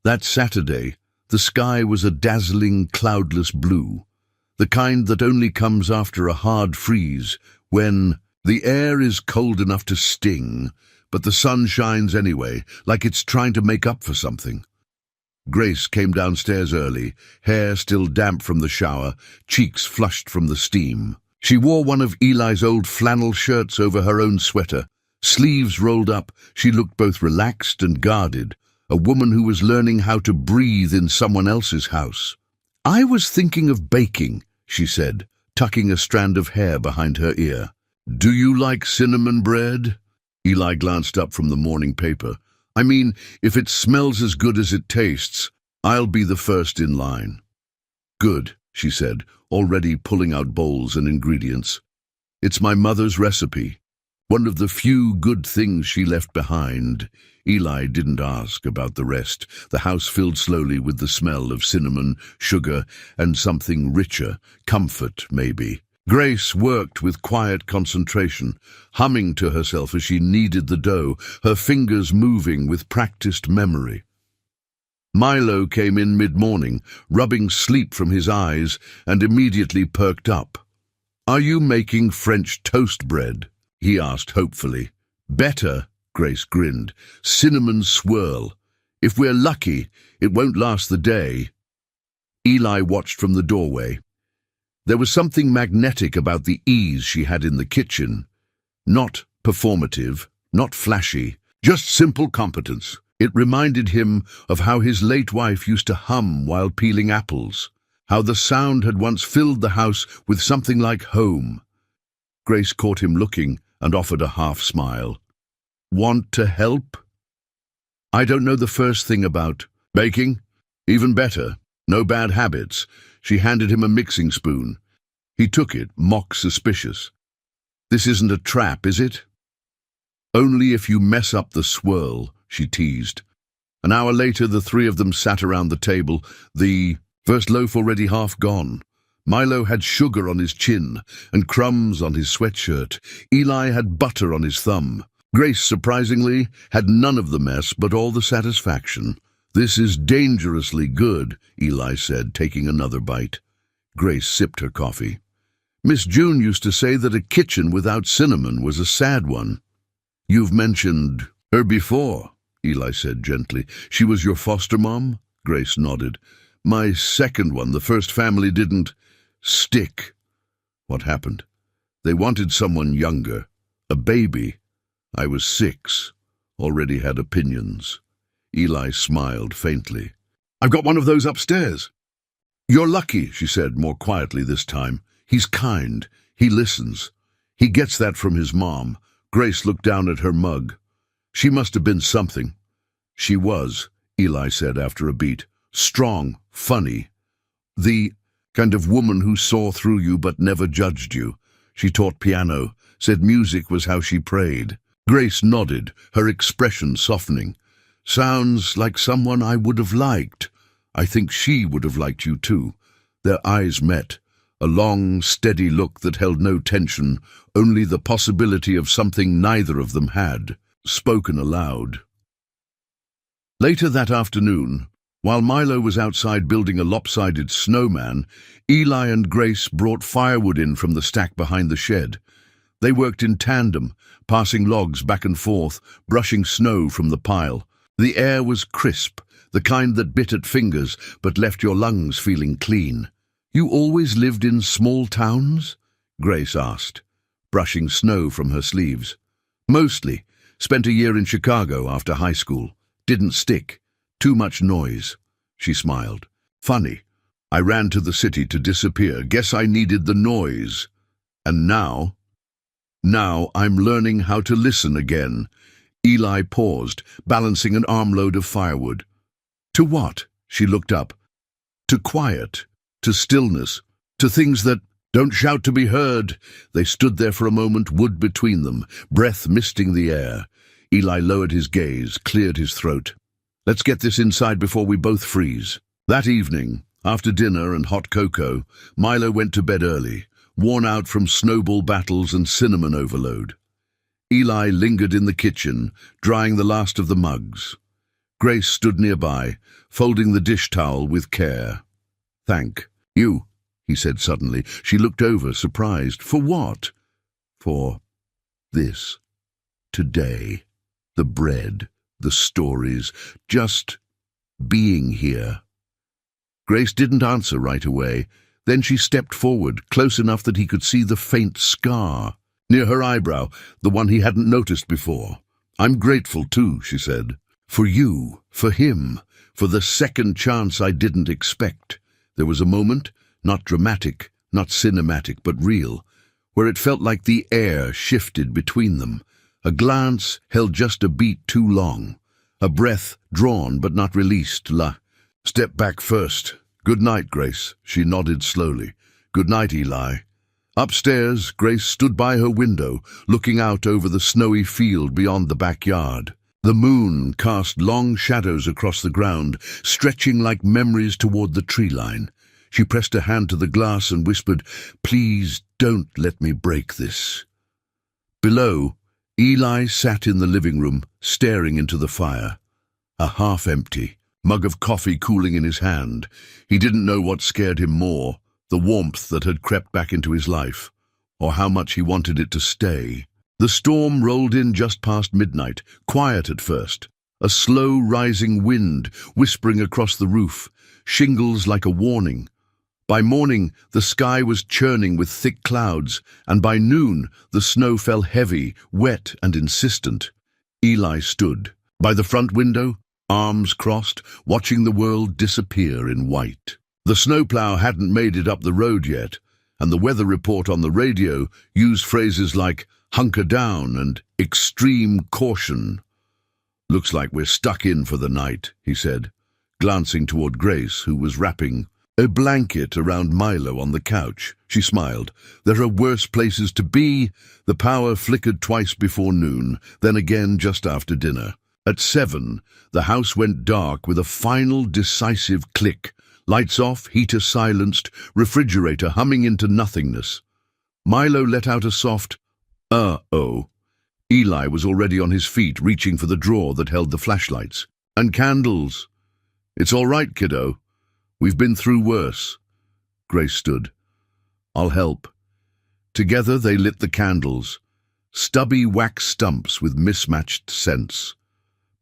That Saturday, the sky was a dazzling, cloudless blue, the kind that only comes after a hard freeze, when the air is cold enough to sting, but the sun shines anyway, like it's trying to make up for something. Grace came downstairs early, hair still damp from the shower, cheeks flushed from the steam. She wore one of Eli's old flannel shirts over her own sweater. Sleeves rolled up, she looked both relaxed and guarded, a woman who was learning how to breathe in someone else's house. "I was thinking of baking," she said, tucking a strand of hair behind her ear. "Do you like cinnamon bread?" Eli glanced up from the morning paper. "I mean, if it smells as good as it tastes, I'll be the first in line." "Good," she said, already pulling out bowls and ingredients. "It's my mother's recipe. One of the few good things she left behind." Eli didn't ask about the rest. The house filled slowly with the smell of cinnamon, sugar, and something richer, comfort, maybe. Grace worked with quiet concentration, humming to herself as she kneaded the dough, her fingers moving with practiced memory. Milo came in mid-morning, rubbing sleep from his eyes, and immediately perked up. "Are you making French toast bread?" he asked hopefully. "Better," Grace grinned. "Cinnamon swirl. If we're lucky, it won't last the day." Eli watched from the doorway. There was something magnetic about the ease she had in the kitchen. Not performative, not flashy, just simple competence. It reminded him of how his late wife used to hum while peeling apples, how the sound had once filled the house with something like home. Grace caught him looking and offered a half-smile. "Want to help?" "I don't know the first thing about baking." "Even better. No bad habits." She handed him a mixing spoon. He took it, mock suspicious. "This isn't a trap, is it?" "Only if you mess up the swirl," she teased. An hour later, the three of them sat around the table, the first loaf already half gone. Milo had sugar on his chin and crumbs on his sweatshirt. Eli had butter on his thumb. Grace, surprisingly, had none of the mess but all the satisfaction. "This is dangerously good," Eli said, taking another bite. Grace sipped her coffee. "Miss June used to say that a kitchen without cinnamon was a sad one." "You've mentioned her before," Eli said gently. "She was your foster mom?" Grace nodded. "My second one. The first family didn't stick." "What happened?" "They wanted someone younger. A baby. I was 6. Already had opinions." Eli smiled faintly. "I've got one of those upstairs." "You're lucky," she said more quietly this time. "He's kind. He listens. He gets that from his mom." Grace looked down at her mug. "She must have been something." "She was," Eli said after a beat. "Strong, funny. The kind of woman who saw through you but never judged you. She taught piano, said music was how she prayed." Grace nodded, her expression softening. "Sounds like someone I would have liked. I think she would have liked you too." Their eyes met, a long, steady look that held no tension, only the possibility of something neither of them had, spoken aloud. Later that afternoon, while Milo was outside building a lopsided snowman, Eli and Grace brought firewood in from the stack behind the shed. They worked in tandem, passing logs back and forth, brushing snow from the pile. The air was crisp, the kind that bit at fingers but left your lungs feeling clean. "You always lived in small towns?" Grace asked, brushing snow from her sleeves. "Mostly. Spent a year in Chicago after high school. Didn't stick. Too much noise." She smiled. "Funny. I ran to the city to disappear. Guess I needed the noise. And now I'm learning how to listen again." Eli paused, balancing an armload of firewood. "To what?" She looked up. "To quiet, to stillness, to things that don't shout to be heard." They stood there for a moment, wood between them, breath misting the air. Eli lowered his gaze, cleared his throat. "Let's get this inside before we both freeze." That evening, after dinner and hot cocoa, Milo went to bed early, worn out from snowball battles and cinnamon overload. Eli lingered in the kitchen, drying the last of the mugs. Grace stood nearby, folding the dish towel with care. "Thank you," he said suddenly. She looked over, surprised. "For what?" "For this. Today. The bread, the stories, just being here." Grace didn't answer right away. Then she stepped forward, close enough that he could see the faint scar near her eyebrow, the one he hadn't noticed before. "I'm grateful too," she said. "For you, for him, for the second chance I didn't expect." There was a moment, not dramatic, not cinematic, but real, where it felt like the air shifted between them. A glance held just a beat too long. A breath drawn but not released. "Step back first. Good night, Grace." She nodded slowly. "Good night, Eli." Upstairs, Grace stood by her window, looking out over the snowy field beyond the backyard. The moon cast long shadows across the ground, stretching like memories toward the tree line. She pressed a hand to the glass and whispered, "Please don't let me break this." Below, Eli sat in the living room, staring into the fire. A half-empty mug of coffee cooling in his hand. He didn't know what scared him more, the warmth that had crept back into his life, or how much he wanted it to stay. The storm rolled in just past midnight, quiet at first. A slow rising wind whispering across the roof, shingles like a warning. By morning, the sky was churning with thick clouds, and by noon, the snow fell heavy, wet and insistent. Eli stood. By the front window, arms crossed, watching the world disappear in white. The snowplow hadn't made it up the road yet, and the weather report on the radio used phrases like hunker down and extreme caution. "Looks like we're stuck in for the night," he said, glancing toward Grace, who was wrapping a blanket around Milo on the couch. She smiled. "There are worse places to be." The power flickered twice before noon, then again just after dinner. At 7, the house went dark with a final decisive click. Lights off, heater silenced, refrigerator humming into nothingness. Milo let out a soft, "uh-oh." Eli was already on his feet, reaching for the drawer that held the flashlights. "And candles." "It's all right, kiddo. We've been through worse." Grace stood. "I'll help." Together they lit the candles, stubby wax stumps with mismatched scents.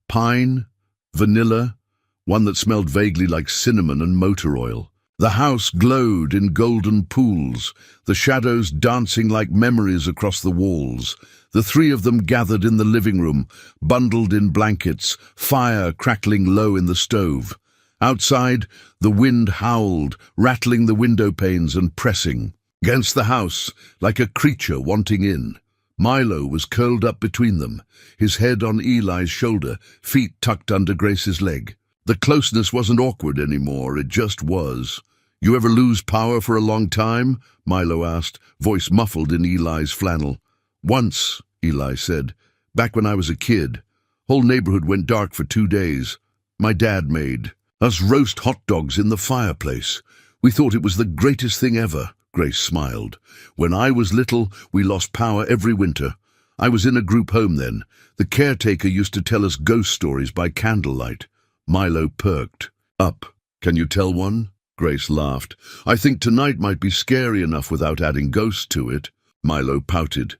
Pine, vanilla, one that smelled vaguely like cinnamon and motor oil. The house glowed in golden pools, the shadows dancing like memories across the walls. The three of them gathered in the living room, bundled in blankets, fire crackling low in the stove. Outside, the wind howled, rattling the window panes and pressing against the house like a creature wanting in. Milo was curled up between them, his head on Eli's shoulder, feet tucked under Grace's leg. The closeness wasn't awkward anymore, it just was. "You ever lose power for a long time?" Milo asked, voice muffled in Eli's flannel. "Once," Eli said. "Back when I was a kid. Whole neighborhood went dark for 2 days. My dad made us roast hot dogs in the fireplace. We thought it was the greatest thing ever." Grace smiled. "When I was little, we lost power every winter. I was in a group home then. The caretaker used to tell us ghost stories by candlelight." Milo perked up. "Can you tell one?" Grace laughed. "I think tonight might be scary enough without adding ghosts to it." Milo pouted.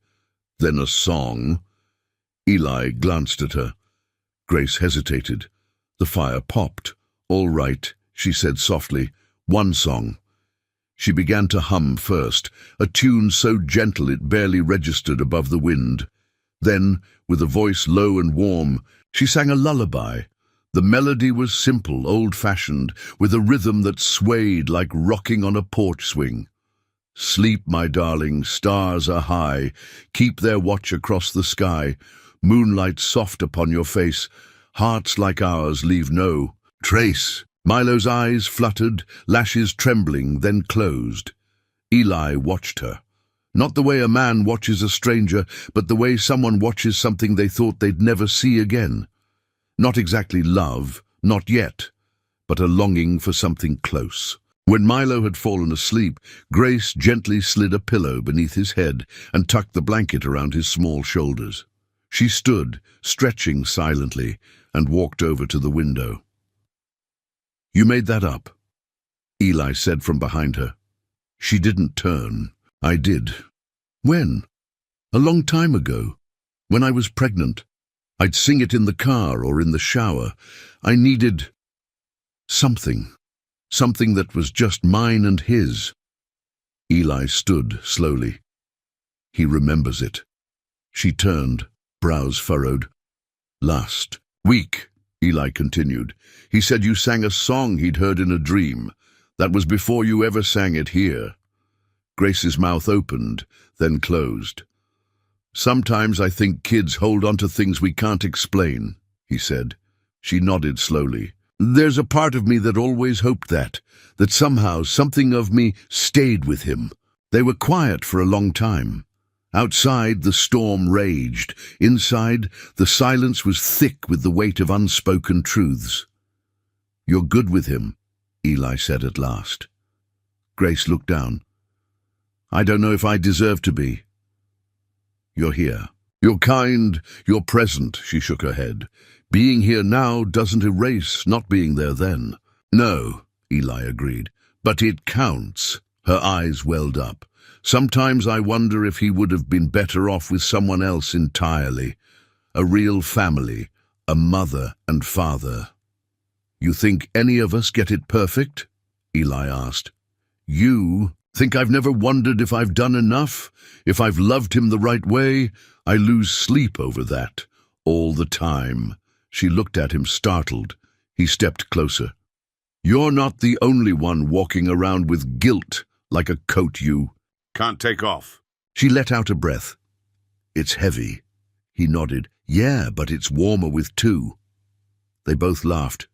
"Then a song." Eli glanced at her. Grace hesitated. The fire popped. "All right," she said softly. "One song." She began to hum first, a tune so gentle it barely registered above the wind. Then, with a voice low and warm, she sang a lullaby. The melody was simple, old-fashioned, with a rhythm that swayed like rocking on a porch swing. "Sleep, my darling, stars are high, keep their watch across the sky, moonlight soft upon your face, hearts like ours leave no trace." Milo's eyes fluttered, lashes trembling, then closed. Eli watched her. Not the way a man watches a stranger, but the way someone watches something they thought they'd never see again. Not exactly love, not yet, but a longing for something close. When Milo had fallen asleep, Grace gently slid a pillow beneath his head and tucked the blanket around his small shoulders. She stood, stretching silently, and walked over to the window. "You made that up," Eli said from behind her. She didn't turn. "I did." "When?" "A long time ago, when I was pregnant. I'd sing it in the car or in the shower. I needed something that was just mine and his." Eli stood slowly. "He remembers it." She turned, brows furrowed. "Last week," Eli continued, "he said you sang a song he'd heard in a dream. That was before you ever sang it here." Grace's mouth opened, then closed. "Sometimes I think kids hold on to things we can't explain," he said. She nodded slowly. "There's a part of me that always hoped that somehow something of me stayed with him." They were quiet for a long time. Outside, the storm raged. Inside, the silence was thick with the weight of unspoken truths. "You're good with him," Eli said at last. Grace looked down. "I don't know if I deserve to be." "You're here. You're kind, you're present," she shook her head. "Being here now doesn't erase not being there then." "No," Eli agreed, "but it counts." Her eyes welled up. "Sometimes I wonder if he would have been better off with someone else entirely. A real family, a mother and father." "You think any of us get it perfect?" Eli asked. "You think I've never wondered if I've done enough? If I've loved him the right way? I lose sleep over that all the time." She looked at him, startled. He stepped closer. "You're not the only one walking around with guilt like a coat, you." Can't take off. She let out a breath. "It's heavy." He nodded. "Yeah, but it's warmer with two." They both laughed.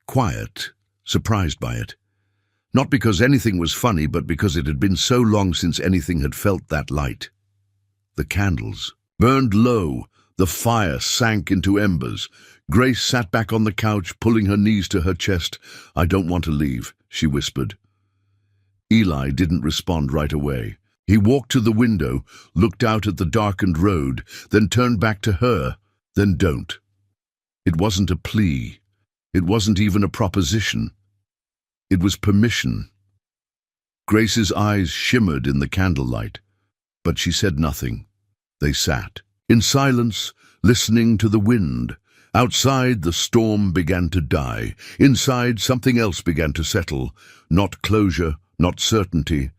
Quiet, surprised by it. Not because anything was funny, but because it had been so long since anything had felt that light. The candles burned low. The fire sank into embers. Grace sat back on the couch, pulling her knees to her chest. "I don't want to leave," she whispered. Eli didn't respond right away. He walked to the window, looked out at the darkened road, then turned back to her. "Then don't." It wasn't a plea. It wasn't even a proposition. It was permission. Grace's eyes shimmered in the candlelight, but she said nothing. They sat, in silence, listening to the wind. Outside, the storm began to die. Inside, something else began to settle. Not closure, not certainty,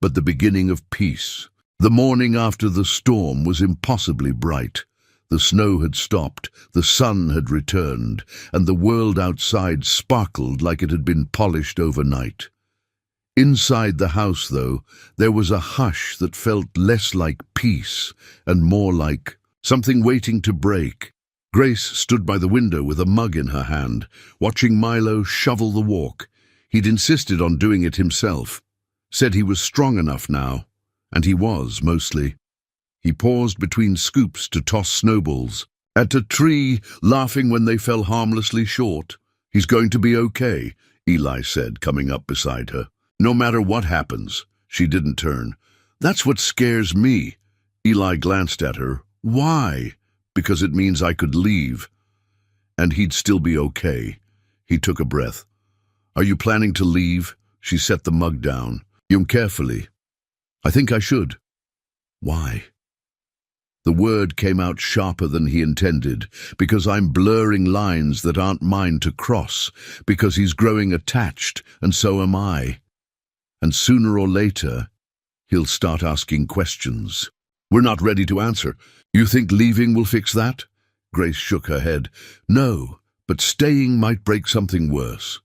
but the beginning of peace. The morning after the storm was impossibly bright. The snow had stopped, the sun had returned, and the world outside sparkled like it had been polished overnight. Inside the house, though, there was a hush that felt less like peace and more like something waiting to break. Grace stood by the window with a mug in her hand, watching Milo shovel the walk. He'd insisted on doing it himself, said he was strong enough now, and he was, mostly. He paused between scoops to toss snowballs at a tree, laughing when they fell harmlessly short. "He's going to be okay," Eli said, coming up beside her. "No matter what happens." She didn't turn. "That's what scares me." Eli glanced at her. "Why?" "Because it means I could leave, and he'd still be okay." He took a breath. "Are you planning to leave?" She set the mug down. Carefully. "I think I should." "Why?" The word came out sharper than he intended. "Because I'm blurring lines that aren't mine to cross. Because he's growing attached, and so am I. And sooner or later, he'll start asking questions we're not ready to answer." "You think leaving will fix that?" Grace shook her head. "No, but staying might break something worse."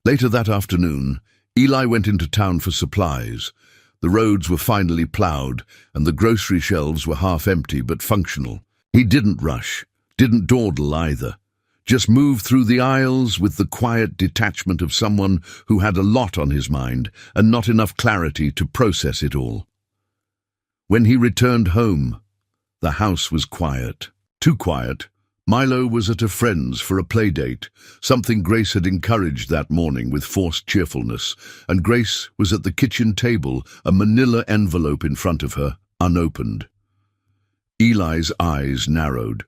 Later that afternoon, Eli went into town for supplies. The roads were finally plowed, and the grocery shelves were half empty but functional. He didn't rush, didn't dawdle either. Just moved through the aisles with the quiet detachment of someone who had a lot on his mind and not enough clarity to process it all. When he returned home, the house was quiet. Too quiet. Milo was at a friend's for a play date, something Grace had encouraged that morning with forced cheerfulness, and Grace was at the kitchen table, a manila envelope in front of her, unopened. Eli's eyes narrowed.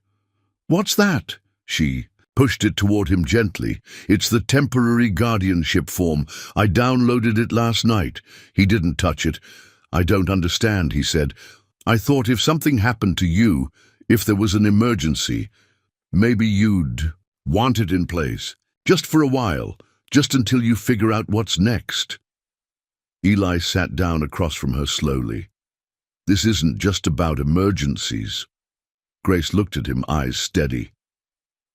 "What's that?" She pushed it toward him gently. "It's the temporary guardianship form. I downloaded it last night." He didn't touch it. "I don't understand," he said. "I thought if something happened to you, if there was an emergency, maybe you'd want it in place, just for a while, just until you figure out what's next." Eli sat down across from her slowly. "This isn't just about emergencies." Grace looked at him, eyes steady.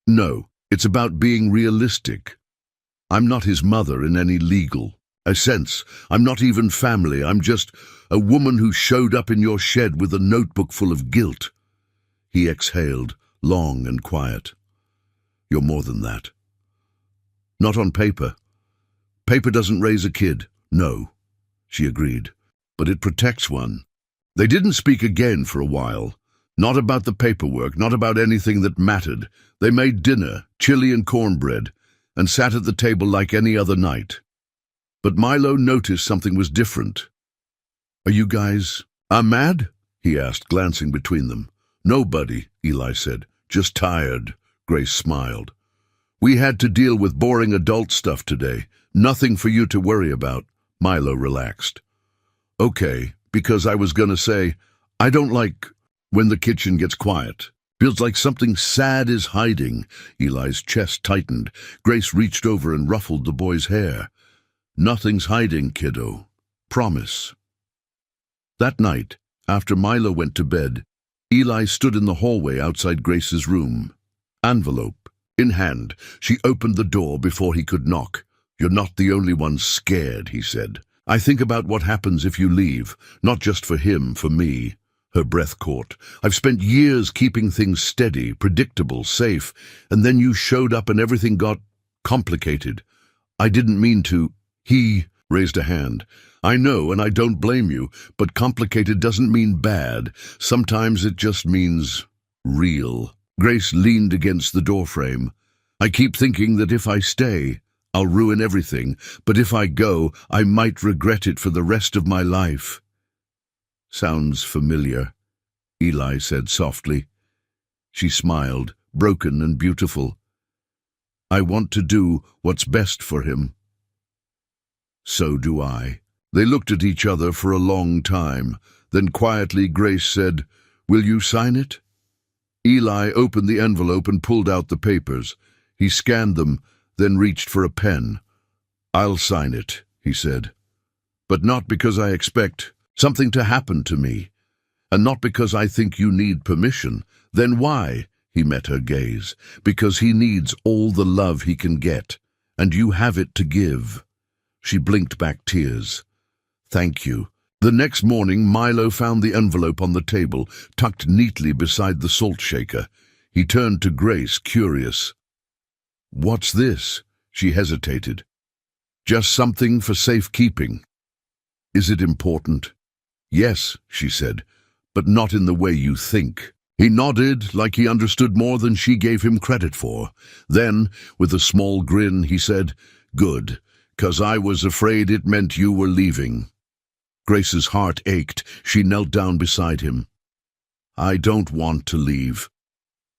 "No, it's about being realistic. I'm not his mother in any legal sense. I'm not even family. I'm just a woman who showed up in your shed with a notebook full of guilt." He exhaled, long and quiet. "You're more than that." "Not on paper. Paper doesn't raise a kid." "No," she agreed, "but it protects one." They didn't speak again for a while. Not about the paperwork, not about anything that mattered. They made dinner, chili and cornbread, and sat at the table like any other night. But Milo noticed something was different. "Are you guys mad?" he asked, glancing between them. "No, buddy," Eli said. "Just tired." Grace smiled. "We had to deal with boring adult stuff today. Nothing for you to worry about." Milo relaxed. "Okay, because I was gonna say, I don't like when the kitchen gets quiet. Feels like something sad is hiding." Eli's chest tightened. Grace reached over and ruffled the boy's hair. "Nothing's hiding, kiddo. Promise." That night, after Milo went to bed, Eli stood in the hallway outside Grace's room. Envelope in hand, she opened the door before he could knock. "You're not the only one scared," he said. "I think about what happens if you leave, not just for him, for me." Her breath caught. "I've spent years keeping things steady, predictable, safe, and then you showed up and everything got complicated. I didn't mean to." He raised a hand. "I know, and I don't blame you, but complicated doesn't mean bad. Sometimes it just means real." Grace leaned against the doorframe. "I keep thinking that if I stay, I'll ruin everything, but if I go, I might regret it for the rest of my life." "Sounds familiar," Eli said softly. She smiled, broken and beautiful. "I want to do what's best for him." "So do I." They looked at each other for a long time. Then quietly Grace said, "Will you sign it?" Eli opened the envelope and pulled out the papers. He scanned them, then reached for a pen. "I'll sign it," he said. "But not because I expect something to happen to me, and not because I think you need permission." "Then why?" He met her gaze. "Because he needs all the love he can get, and you have it to give." She blinked back tears. "Thank you." The next morning, Milo found the envelope on the table, tucked neatly beside the salt shaker. He turned to Grace, curious. "What's this?" She hesitated. "Just something for safekeeping." "Is it important?" "Yes," she said, "but not in the way you think." He nodded, like he understood more than she gave him credit for. Then, with a small grin, he said, "Good, 'cause I was afraid it meant you were leaving." Grace's heart ached. She knelt down beside him. "I don't want to leave."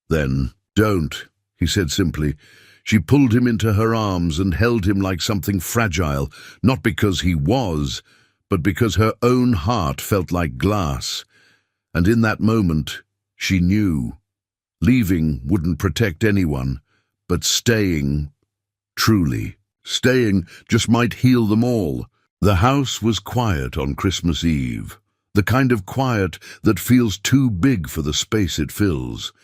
"Then don't," he said simply. She pulled him into her arms and held him like something fragile, not because he was, but because her own heart felt like glass. And in that moment, she knew. Leaving wouldn't protect anyone, but staying, truly, staying just might heal them all. The house was quiet on Christmas Eve, the kind of quiet that feels too big for the space it fills.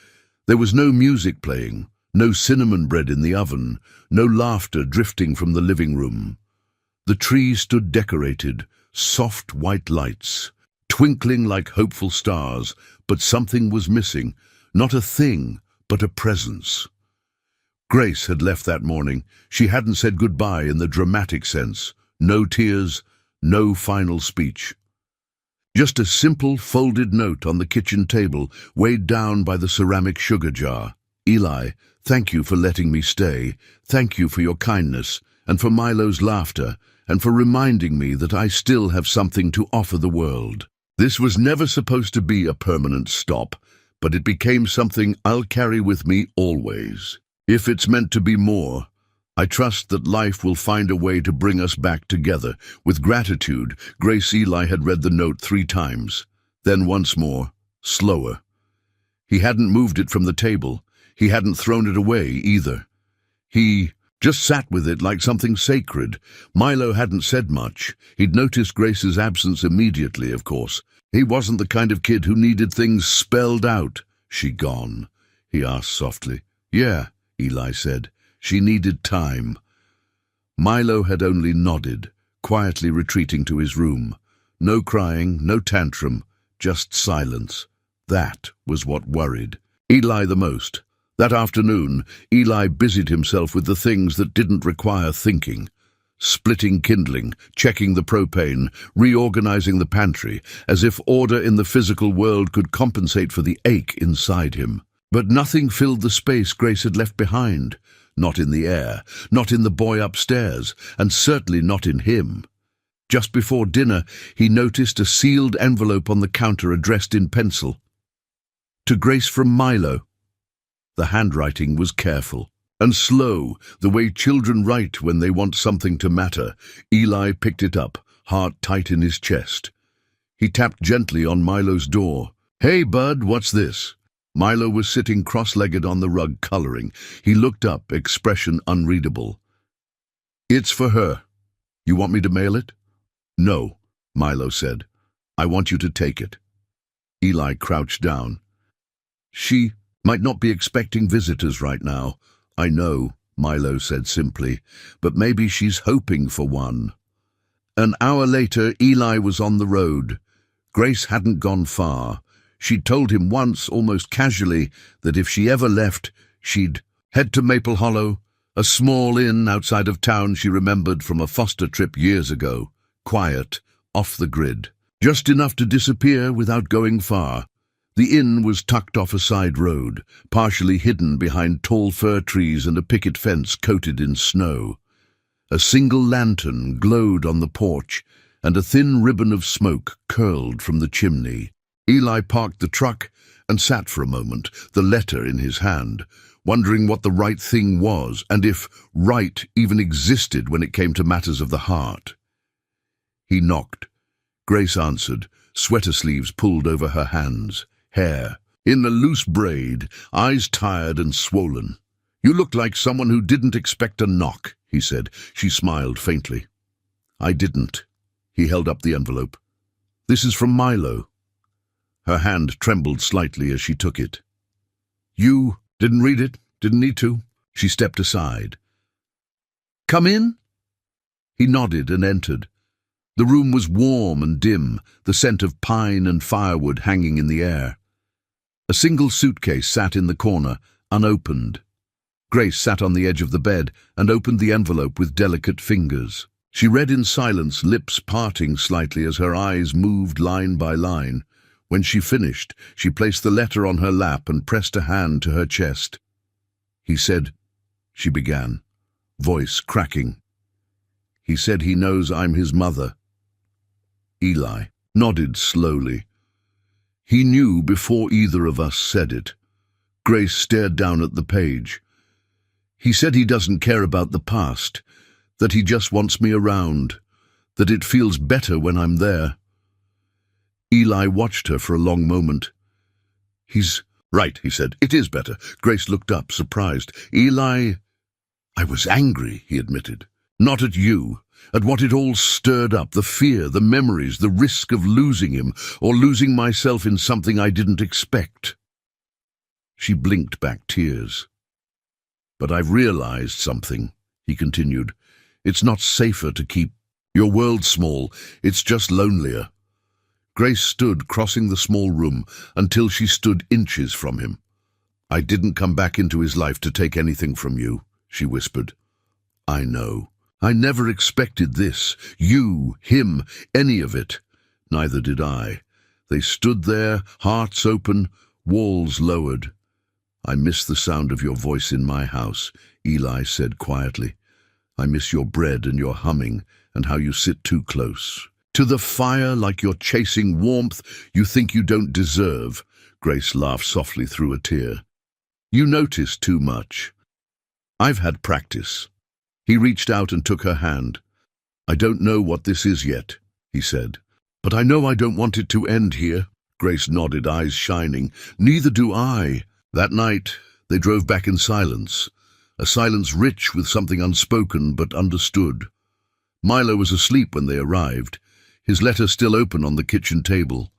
There was no music playing, no cinnamon bread in the oven, no laughter drifting from the living room. The tree stood decorated, soft white lights, twinkling like hopeful stars, but something was missing, not a thing, but a presence. Grace had left that morning. She hadn't said goodbye in the dramatic sense. No tears, no final speech. Just a simple folded note on the kitchen table, weighed down by the ceramic sugar jar. "Eli, thank you for letting me stay. Thank you for your kindness, and for Milo's laughter, and for reminding me that I still have something to offer the world." This was never supposed to be a permanent stop, but it became something I'll carry with me always. If it's meant to be more, I trust that life will find a way to bring us back together. With gratitude, Grace Eli had read the note 3 times, then once more, slower. He hadn't moved it from the table. He hadn't thrown it away either. He just sat with it like something sacred. Milo hadn't said much. He'd noticed Grace's absence immediately, of course. He wasn't the kind of kid who needed things spelled out. "She gone?" he asked softly. "Yeah," Eli said. "She needed time." Milo had only nodded, quietly retreating to his room. No crying, no tantrum, just silence. That was what worried Eli the most. That afternoon, Eli busied himself with the things that didn't require thinking. Splitting kindling, checking the propane, reorganizing the pantry, as if order in the physical world could compensate for the ache inside him. But nothing filled the space Grace had left behind. Not in the air, not in the boy upstairs, and certainly not in him. Just before dinner, he noticed a sealed envelope on the counter addressed in pencil. "To Grace from Milo." The handwriting was careful and slow, the way children write when they want something to matter. Eli picked it up, heart tight in his chest. He tapped gently on Milo's door. "Hey, bud, what's this?" Milo was sitting cross-legged on the rug, coloring. He looked up, expression unreadable. "It's for her. You want me to mail it?" "No," Milo said. "I want you to take it." Eli crouched down. "She..." Might not be expecting visitors right now. I know, Milo said simply, but maybe she's hoping for one. An hour later, Eli was on the road. Grace hadn't gone far. She'd told him once, almost casually, that if she ever left, she'd head to Maple Hollow, a small inn outside of town she remembered from a foster trip years ago. Quiet, off the grid. Just enough to disappear without going far. The inn was tucked off a side road, partially hidden behind tall fir trees and a picket fence coated in snow. A single lantern glowed on the porch, and a thin ribbon of smoke curled from the chimney. Eli parked the truck and sat for a moment, the letter in his hand, wondering what the right thing was, and if right even existed when it came to matters of the heart. He knocked. Grace answered, sweater sleeves pulled over her hands, hair in a loose braid, eyes tired and swollen. "You look like someone who didn't expect a knock," he said. She smiled faintly. "I didn't." He held up the envelope. "This is from Milo." Her hand trembled slightly as she took it. "You didn't read it? Didn't need to?" She stepped aside. "Come in?" He nodded and entered. The room was warm and dim, the scent of pine and firewood hanging in the air. A single suitcase sat in the corner, unopened. Grace sat on the edge of the bed and opened the envelope with delicate fingers. She read in silence, lips parting slightly as her eyes moved line by line. When she finished, she placed the letter on her lap and pressed a hand to her chest. "He said," she began, voice cracking. "He said he knows I'm his mother." Eli nodded slowly. He knew before either of us said it. Grace stared down at the page. "He said he doesn't care about the past, that he just wants me around, that it feels better when I'm there." Eli watched her for a long moment. "He's right," he said. "It is better." Grace looked up, surprised. "Eli, I was angry," he admitted. "Not at you, at what it all stirred up, the fear, the memories, the risk of losing him, or losing myself in something I didn't expect." She blinked back tears. "But I've realized something," he continued. "It's not safer to keep your world small, it's just lonelier." Grace stood, crossing the small room, until she stood inches from him. "I didn't come back into his life to take anything from you," she whispered. "I know. I never expected this. You, him, any of it. Neither did I." They stood there, hearts open, walls lowered. "I miss the sound of your voice in my house," Eli said quietly. "I miss your bread and your humming, and how you sit too close to the fire like you're chasing warmth you think you don't deserve." Grace laughed softly through a tear. "You notice too much. I've had practice." He reached out and took her hand. "I don't know what this is yet," he said, "but I know I don't want it to end here." Grace nodded, eyes shining. "Neither do I." That night, they drove back in silence, a silence rich with something unspoken but understood. Milo was asleep when they arrived, his letter still open on the kitchen table.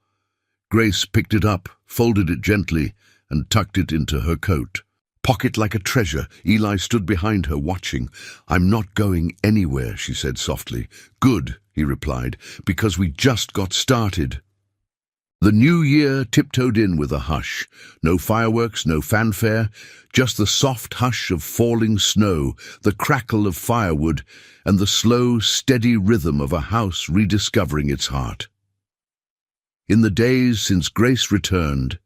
Grace picked it up, folded it gently, and tucked it into her coat. Pocket like a treasure, Eli stood behind her, watching. "I'm not going anywhere," she said softly. "Good," he replied, "because we just got started." The new year tiptoed in with a hush. No fireworks, no fanfare, just the soft hush of falling snow, the crackle of firewood, and the slow, steady rhythm of a house rediscovering its heart. In the days since Grace returned,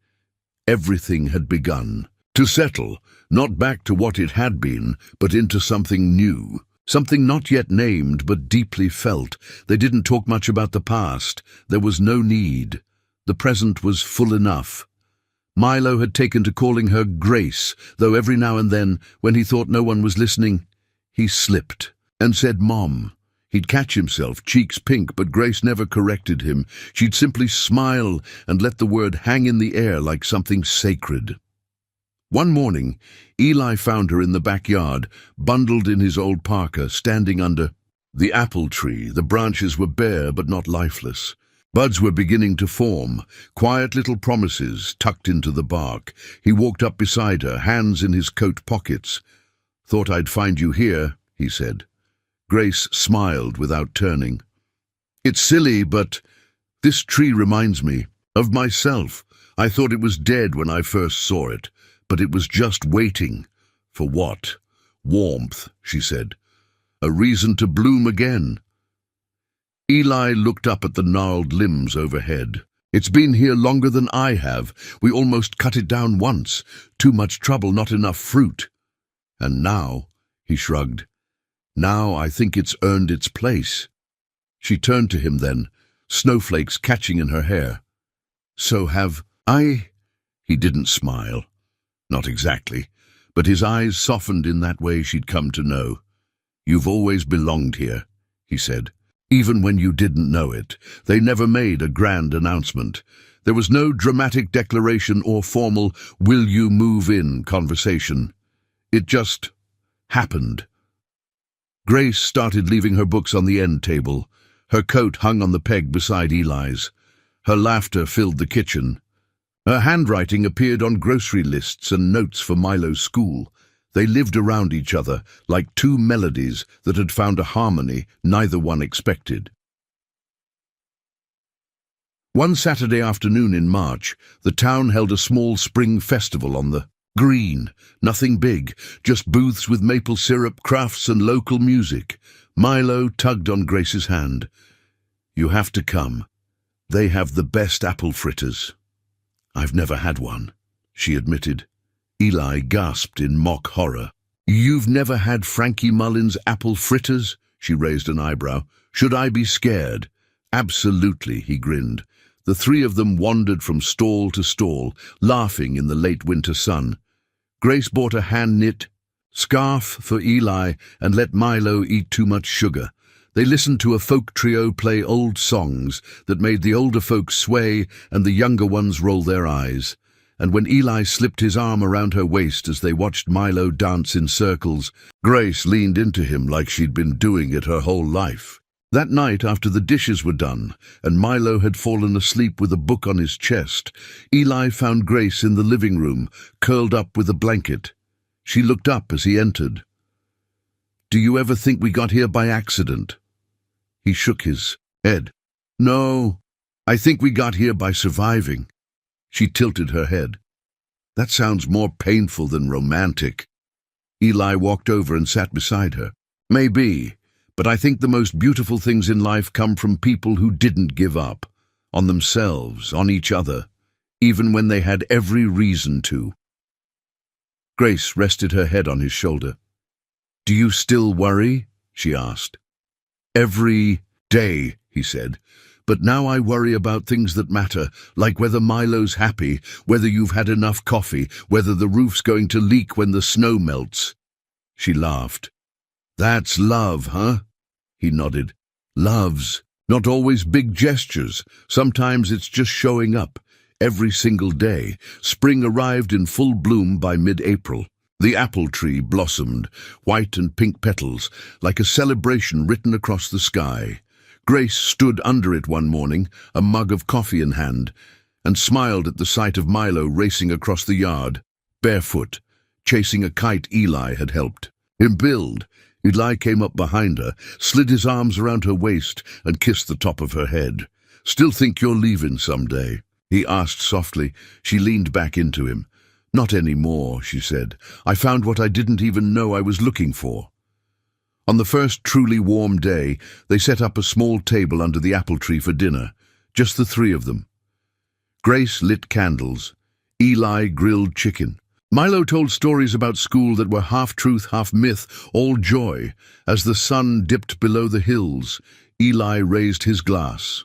everything had begun to settle, not back to what it had been, but into something new. Something not yet named, but deeply felt. They didn't talk much about the past. There was no need. The present was full enough. Milo had taken to calling her Grace, though every now and then, when he thought no one was listening, he slipped and said Mom. He'd catch himself, cheeks pink, but Grace never corrected him. She'd simply smile and let the word hang in the air like something sacred. One morning, Eli found her in the backyard, bundled in his old parka, standing under the apple tree. The branches were bare but not lifeless. Buds were beginning to form, quiet little promises tucked into the bark. He walked up beside her, hands in his coat pockets. "Thought I'd find you here," he said. Grace smiled without turning. "It's silly, but this tree reminds me of myself. I thought it was dead when I first saw it, but it was just waiting." "For what?" "Warmth," she said. "A reason to bloom again." Eli looked up at the gnarled limbs overhead. "It's been here longer than I have. We almost cut it down once. Too much trouble, not enough fruit. And now," he shrugged, "now I think it's earned its place." She turned to him then, snowflakes catching in her hair. "So have I?" He didn't smile. Not exactly, but his eyes softened in that way she'd come to know. "You've always belonged here," he said. "Even when you didn't know it." They never made a grand announcement. There was no dramatic declaration or formal "will you move in" conversation. It just happened. Grace started leaving her books on the end table. Her coat hung on the peg beside Eli's. Her laughter filled the kitchen. Her handwriting appeared on grocery lists and notes for Milo's school. They lived around each other, like two melodies that had found a harmony neither one expected. One Saturday afternoon in March, the town held a small spring festival on the green. Nothing big, just booths with maple syrup, crafts and local music. Milo tugged on Grace's hand. "You have to come. They have the best apple fritters." "I've never had one," she admitted. Eli gasped in mock horror. "You've never had Frankie Mullin's apple fritters?" She raised an eyebrow. "Should I be scared?" "Absolutely," he grinned. The three of them wandered from stall to stall, laughing in the late winter sun. Grace bought a hand-knit scarf for Eli and let Milo eat too much sugar. They listened to a folk trio play old songs that made the older folks sway and the younger ones roll their eyes. And when Eli slipped his arm around her waist as they watched Milo dance in circles, Grace leaned into him like she'd been doing it her whole life. That night, after the dishes were done and Milo had fallen asleep with a book on his chest, Eli found Grace in the living room, curled up with a blanket. She looked up as he entered. "Do you ever think we got here by accident?" He shook his head. "No, I think we got here by surviving." She tilted her head. "That sounds more painful than romantic." Eli walked over and sat beside her. "Maybe, but I think the most beautiful things in life come from people who didn't give up, on themselves, on each other, even when they had every reason to." Grace rested her head on his shoulder. "Do you still worry?" she asked. "Every day," he said. "But now I worry about things that matter, like whether Milo's happy, whether you've had enough coffee, whether the roof's going to leak when the snow melts." She laughed. "That's love, huh?" He nodded. "Love's not always big gestures. Sometimes it's just showing up, every single day." Spring arrived in full bloom by mid-April. The apple tree blossomed, white and pink petals, like a celebration written across the sky. Grace stood under it one morning, a mug of coffee in hand, and smiled at the sight of Milo racing across the yard, barefoot, chasing a kite Eli had helped him build. Eli came up behind her, slid his arms around her waist, and kissed the top of her head. "Still think you're leaving someday?" he asked softly. She leaned back into him. "Not anymore," she said. "I found what I didn't even know I was looking for." On the first truly warm day, they set up a small table under the apple tree for dinner, just the three of them. Grace lit candles. Eli grilled chicken. Milo told stories about school that were half truth, half myth, all joy. As the sun dipped below the hills, Eli raised his glass.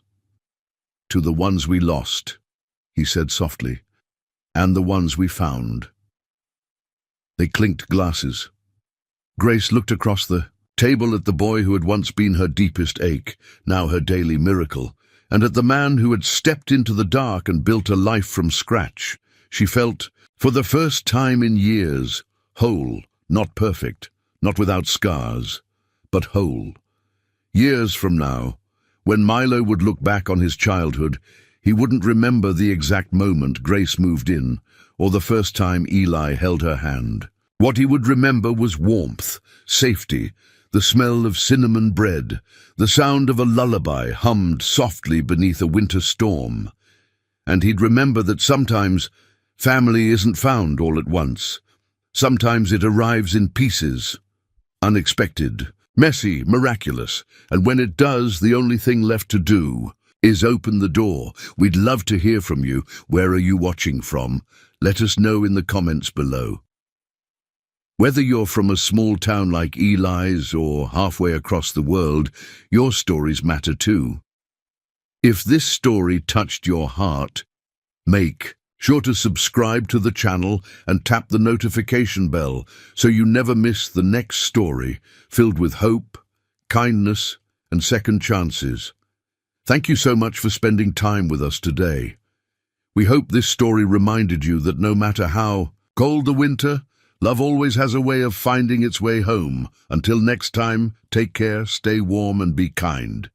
"To the ones we lost," he said softly, "and the ones we found." They clinked glasses. Grace looked across the table at the boy who had once been her deepest ache, now her daily miracle, and at the man who had stepped into the dark and built a life from scratch. She felt, for the first time in years, whole, not perfect, not without scars, but whole. Years from now, When Milo would look back on his childhood, he wouldn't remember the exact moment Grace moved in, or the first time Eli held her hand. What he would remember was warmth, safety, the smell of cinnamon bread, the sound of a lullaby hummed softly beneath a winter storm. And he'd remember that sometimes family isn't found all at once. Sometimes it arrives in pieces, unexpected, messy, miraculous, and when it does, the only thing left to do is open the door. We'd love to hear from you. Where are you watching from? Let us know in the comments below. Whether you're from a small town like Eli's or halfway across the world, your stories matter too. If this story touched your heart, make sure to subscribe to the channel and tap the notification bell so you never miss the next story filled with hope, kindness, and second chances. Thank you so much for spending time with us today. We hope this story reminded you that no matter how cold the winter, love always has a way of finding its way home. Until next time, take care, stay warm, and be kind.